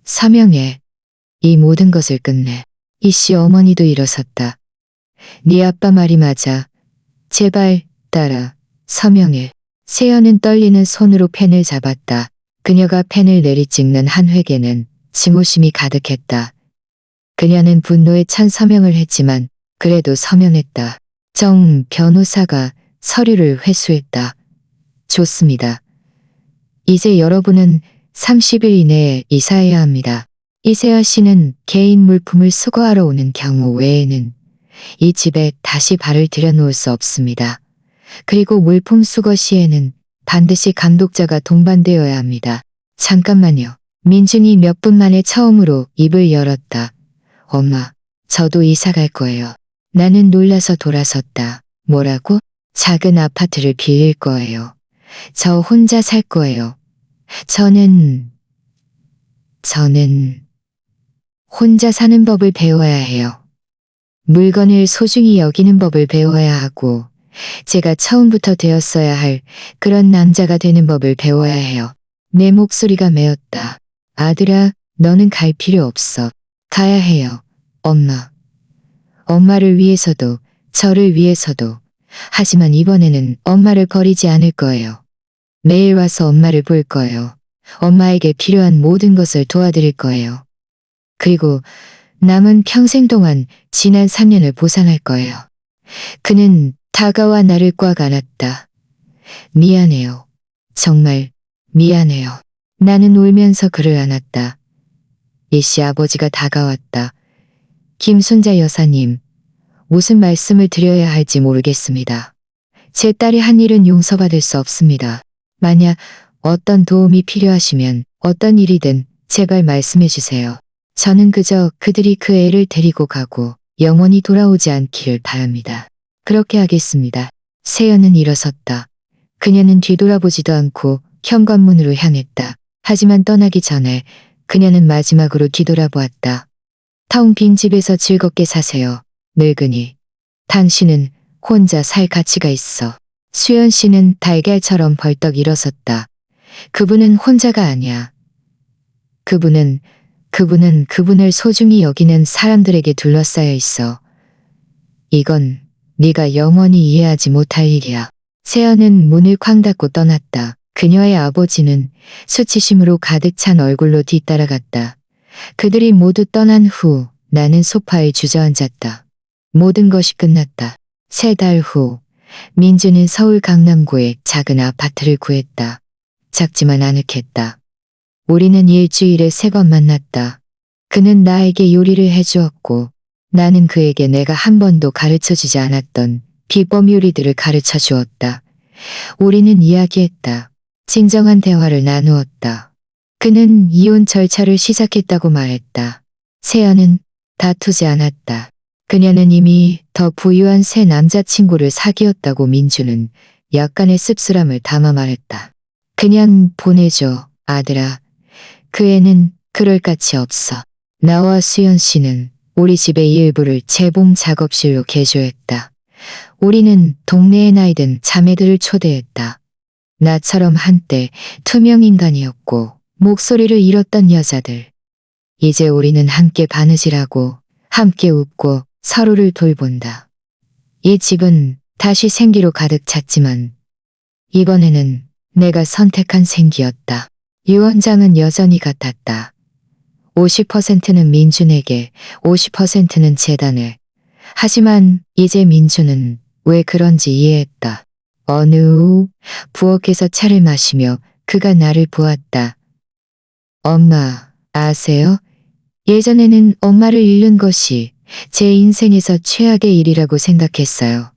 서명해. 이 모든 것을 끝내. 이씨 어머니도 일어섰다. 네 아빠 말이 맞아. 제발 따라 서명해. 세연은 떨리는 손으로 펜을 잡았다. 그녀가 펜을 내리찍는 한 획에는 증오심이 가득했다. 그녀는 분노에 찬 서명을 했지만 그래도 서명했다. 정 변호사가 서류를 회수했다. 좋습니다. 이제 여러분은 30일 이내에 이사해야 합니다. 이세아 씨는 개인 물품을 수거하러 오는 경우 외에는 이 집에 다시 발을 들여놓을 수 없습니다. 그리고 물품 수거 시에는 반드시 감독자가 동반되어야 합니다. 잠깐만요. 민준이 몇 분 만에 처음으로 입을 열었다. 엄마, 저도 이사 갈 거예요. 나는 놀라서 돌아섰다. 뭐라고? 작은 아파트를 빌릴 거예요. 저 혼자 살 거예요. 저는 혼자 사는 법을 배워야 해요. 물건을 소중히 여기는 법을 배워야 하고 제가 처음부터 되었어야 할 그런 남자가 되는 법을 배워야 해요. 내 목소리가 메었다. 아들아, 너는 갈 필요 없어. 가야 해요. 엄마. 엄마를 위해서도 저를 위해서도. 하지만 이번에는 엄마를 버리지 않을 거예요. 매일 와서 엄마를 볼 거예요. 엄마에게 필요한 모든 것을 도와드릴 거예요. 그리고 남은 평생 동안 지난 3년을 보상할 거예요. 그는 다가와 나를 꽉 안았다. 미안해요. 정말 미안해요. 나는 울면서 그를 안았다. 이씨 아버지가 다가왔다. 김순자 여사님, 무슨 말씀을 드려야 할지 모르겠습니다. 제 딸이 한 일은 용서받을 수 없습니다. 만약 어떤 도움이 필요하시면 어떤 일이든 제발 말씀해 주세요. 저는 그저 그들이 그 애를 데리고 가고 영원히 돌아오지 않기를 바랍니다. 그렇게 하겠습니다. 세연은 일어섰다. 그녀는 뒤돌아보지도 않고 현관문으로 향했다. 하지만 떠나기 전에 그녀는 마지막으로 뒤돌아보았다. 텅 빈 집에서 즐겁게 사세요. 늙은이. 당신은 혼자 살 가치가 있어. 수연 씨는 달걀처럼 벌떡 일어섰다. 그분은 혼자가 아니야. 그분은 그분을 소중히 여기는 사람들에게 둘러싸여 있어. 이건 네가 영원히 이해하지 못할 일이야. 세연은 문을 쾅 닫고 떠났다. 그녀의 아버지는 수치심으로 가득 찬 얼굴로 뒤따라갔다. 그들이 모두 떠난 후 나는 소파에 주저앉았다. 모든 것이 끝났다. 3달 후 민주는 서울 강남구에 작은 아파트를 구했다. 작지만 아늑했다. 우리는 일주일에 3번 만났다. 그는 나에게 요리를 해주었고 나는 그에게 내가 한 번도 가르쳐주지 않았던 비법 요리들을 가르쳐 주었다. 우리는 이야기했다. 진정한 대화를 나누었다. 그는 이혼 절차를 시작했다고 말했다. 세연은 다투지 않았다. 그녀는 이미 더 부유한 새 남자친구를 사귀었다고. 민주는 약간의 씁쓸함을 담아 말했다. 그냥 보내줘, 아들아. 그 애는 그럴 가치 없어. 나와 수연 씨는 우리 집의 일부를 재봉 작업실로 개조했다. 우리는 동네에 나이든 자매들을 초대했다. 나처럼 한때 투명인간이었고 목소리를 잃었던 여자들. 이제 우리는 함께 바느질하고 함께 웃고 서로를 돌본다. 이 집은 다시 생기로 가득 찼지만 이번에는 내가 선택한 생기였다. 유언장은 여전히 같았다. 50%는 민준에게, 50%는 재단에. 하지만 이제 민준은 왜 그런지 이해했다. 어느 후 부엌에서 차를 마시며 그가 나를 보았다. 엄마, 아세요? 예전에는 엄마를 잃는 것이 제 인생에서 최악의 일이라고 생각했어요.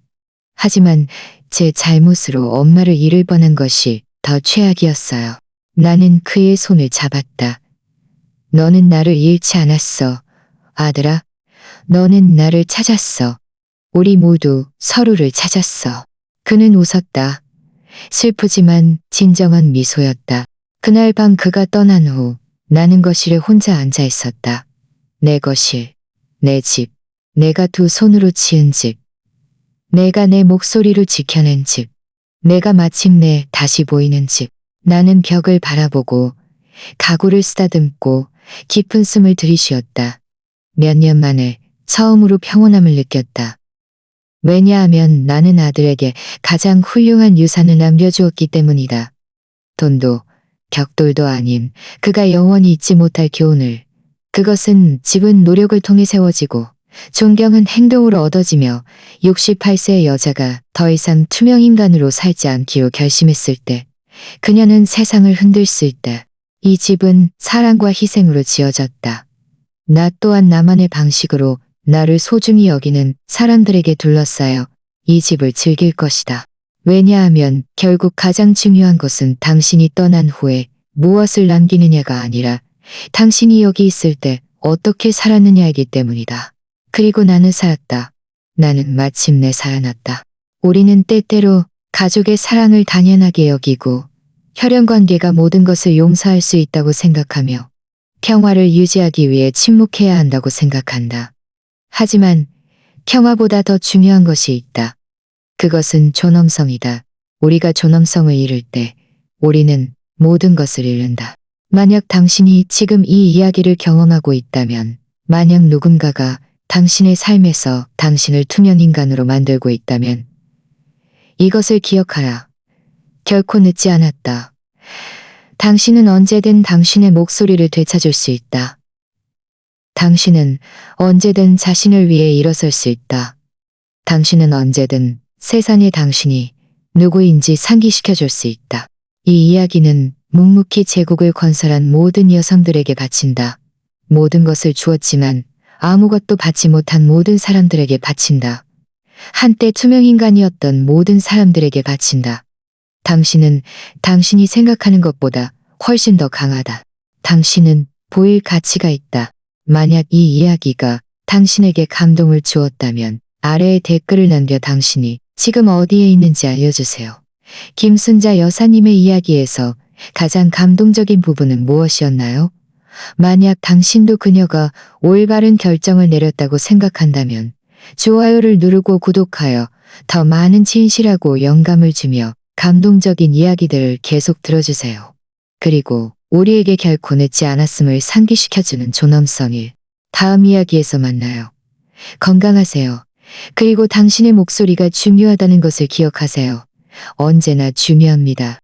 하지만 제 잘못으로 엄마를 잃을 뻔한 것이 더 최악이었어요. 나는 그의 손을 잡았다. 너는 나를 잃지 않았어. 아들아, 너는 나를 찾았어. 우리 모두 서로를 찾았어. 그는 웃었다. 슬프지만 진정한 미소였다. 그날 밤 그가 떠난 후 나는 거실에 혼자 앉아 있었다. 내 거실, 내 집, 내가 두 손으로 지은 집, 내가 내 목소리로 지켜낸 집, 내가 마침내 다시 보이는 집. 나는 벽을 바라보고 가구를 쓰다듬고 깊은 숨을 들이쉬었다. 몇 년 만에 처음으로 평온함을 느꼈다. 왜냐하면 나는 아들에게 가장 훌륭한 유산을 남겨주었기 때문이다. 돈도 벽돌도 아닌 그가 영원히 잊지 못할 교훈을. 그것은 집은 노력을 통해 세워지고 존경은 행동으로 얻어지며 68세의 여자가 더 이상 투명인간으로 살지 않기로 결심했을 때 그녀는 세상을 흔들 수 있다. 이 집은 사랑과 희생으로 지어졌다. 나 또한 나만의 방식으로 나를 소중히 여기는 사람들에게 둘러싸여 이 집을 즐길 것이다. 왜냐하면 결국 가장 중요한 것은 당신이 떠난 후에 무엇을 남기느냐가 아니라 당신이 여기 있을 때 어떻게 살았느냐이기 때문이다. 그리고 나는 살았다. 나는 마침내 살아났다. 우리는 때때로 가족의 사랑을 당연하게 여기고 혈연관계가 모든 것을 용서할 수 있다고 생각하며 평화를 유지하기 위해 침묵해야 한다고 생각한다. 하지만 평화보다 더 중요한 것이 있다. 그것은 존엄성이다. 우리가 존엄성을 잃을 때 우리는 모든 것을 잃는다. 만약 당신이 지금 이 이야기를 경험하고 있다면, 만약 누군가가 당신의 삶에서 당신을 투명인간으로 만들고 있다면 이것을 기억하라. 결코 늦지 않았다. 당신은 언제든 당신의 목소리를 되찾을 수 있다. 당신은 언제든 자신을 위해 일어설 수 있다. 당신은 언제든 세상의 당신이 누구인지 상기시켜줄 수 있다. 이 이야기는 묵묵히 제국을 건설한 모든 여성들에게 바친다. 모든 것을 주었지만 아무것도 받지 못한 모든 사람들에게 바친다. 한때 투명인간이었던 모든 사람들에게 바친다. 당신은 당신이 생각하는 것보다 훨씬 더 강하다. 당신은 보일 가치가 있다. 만약 이 이야기가 당신에게 감동을 주었다면 아래에 댓글을 남겨 당신이 지금 어디에 있는지 알려주세요. 김순자 여사님의 이야기에서 가장 감동적인 부분은 무엇이었나요? 만약 당신도 그녀가 올바른 결정을 내렸다고 생각한다면 좋아요를 누르고 구독하여 더 많은 진실하고 영감을 주며 감동적인 이야기들을 계속 들어주세요. 그리고 우리에게 결코 늦지 않았음을 상기시켜주는 존엄성일. 다음 이야기에서 만나요. 건강하세요. 그리고 당신의 목소리가 중요하다는 것을 기억하세요. 언제나 중요합니다.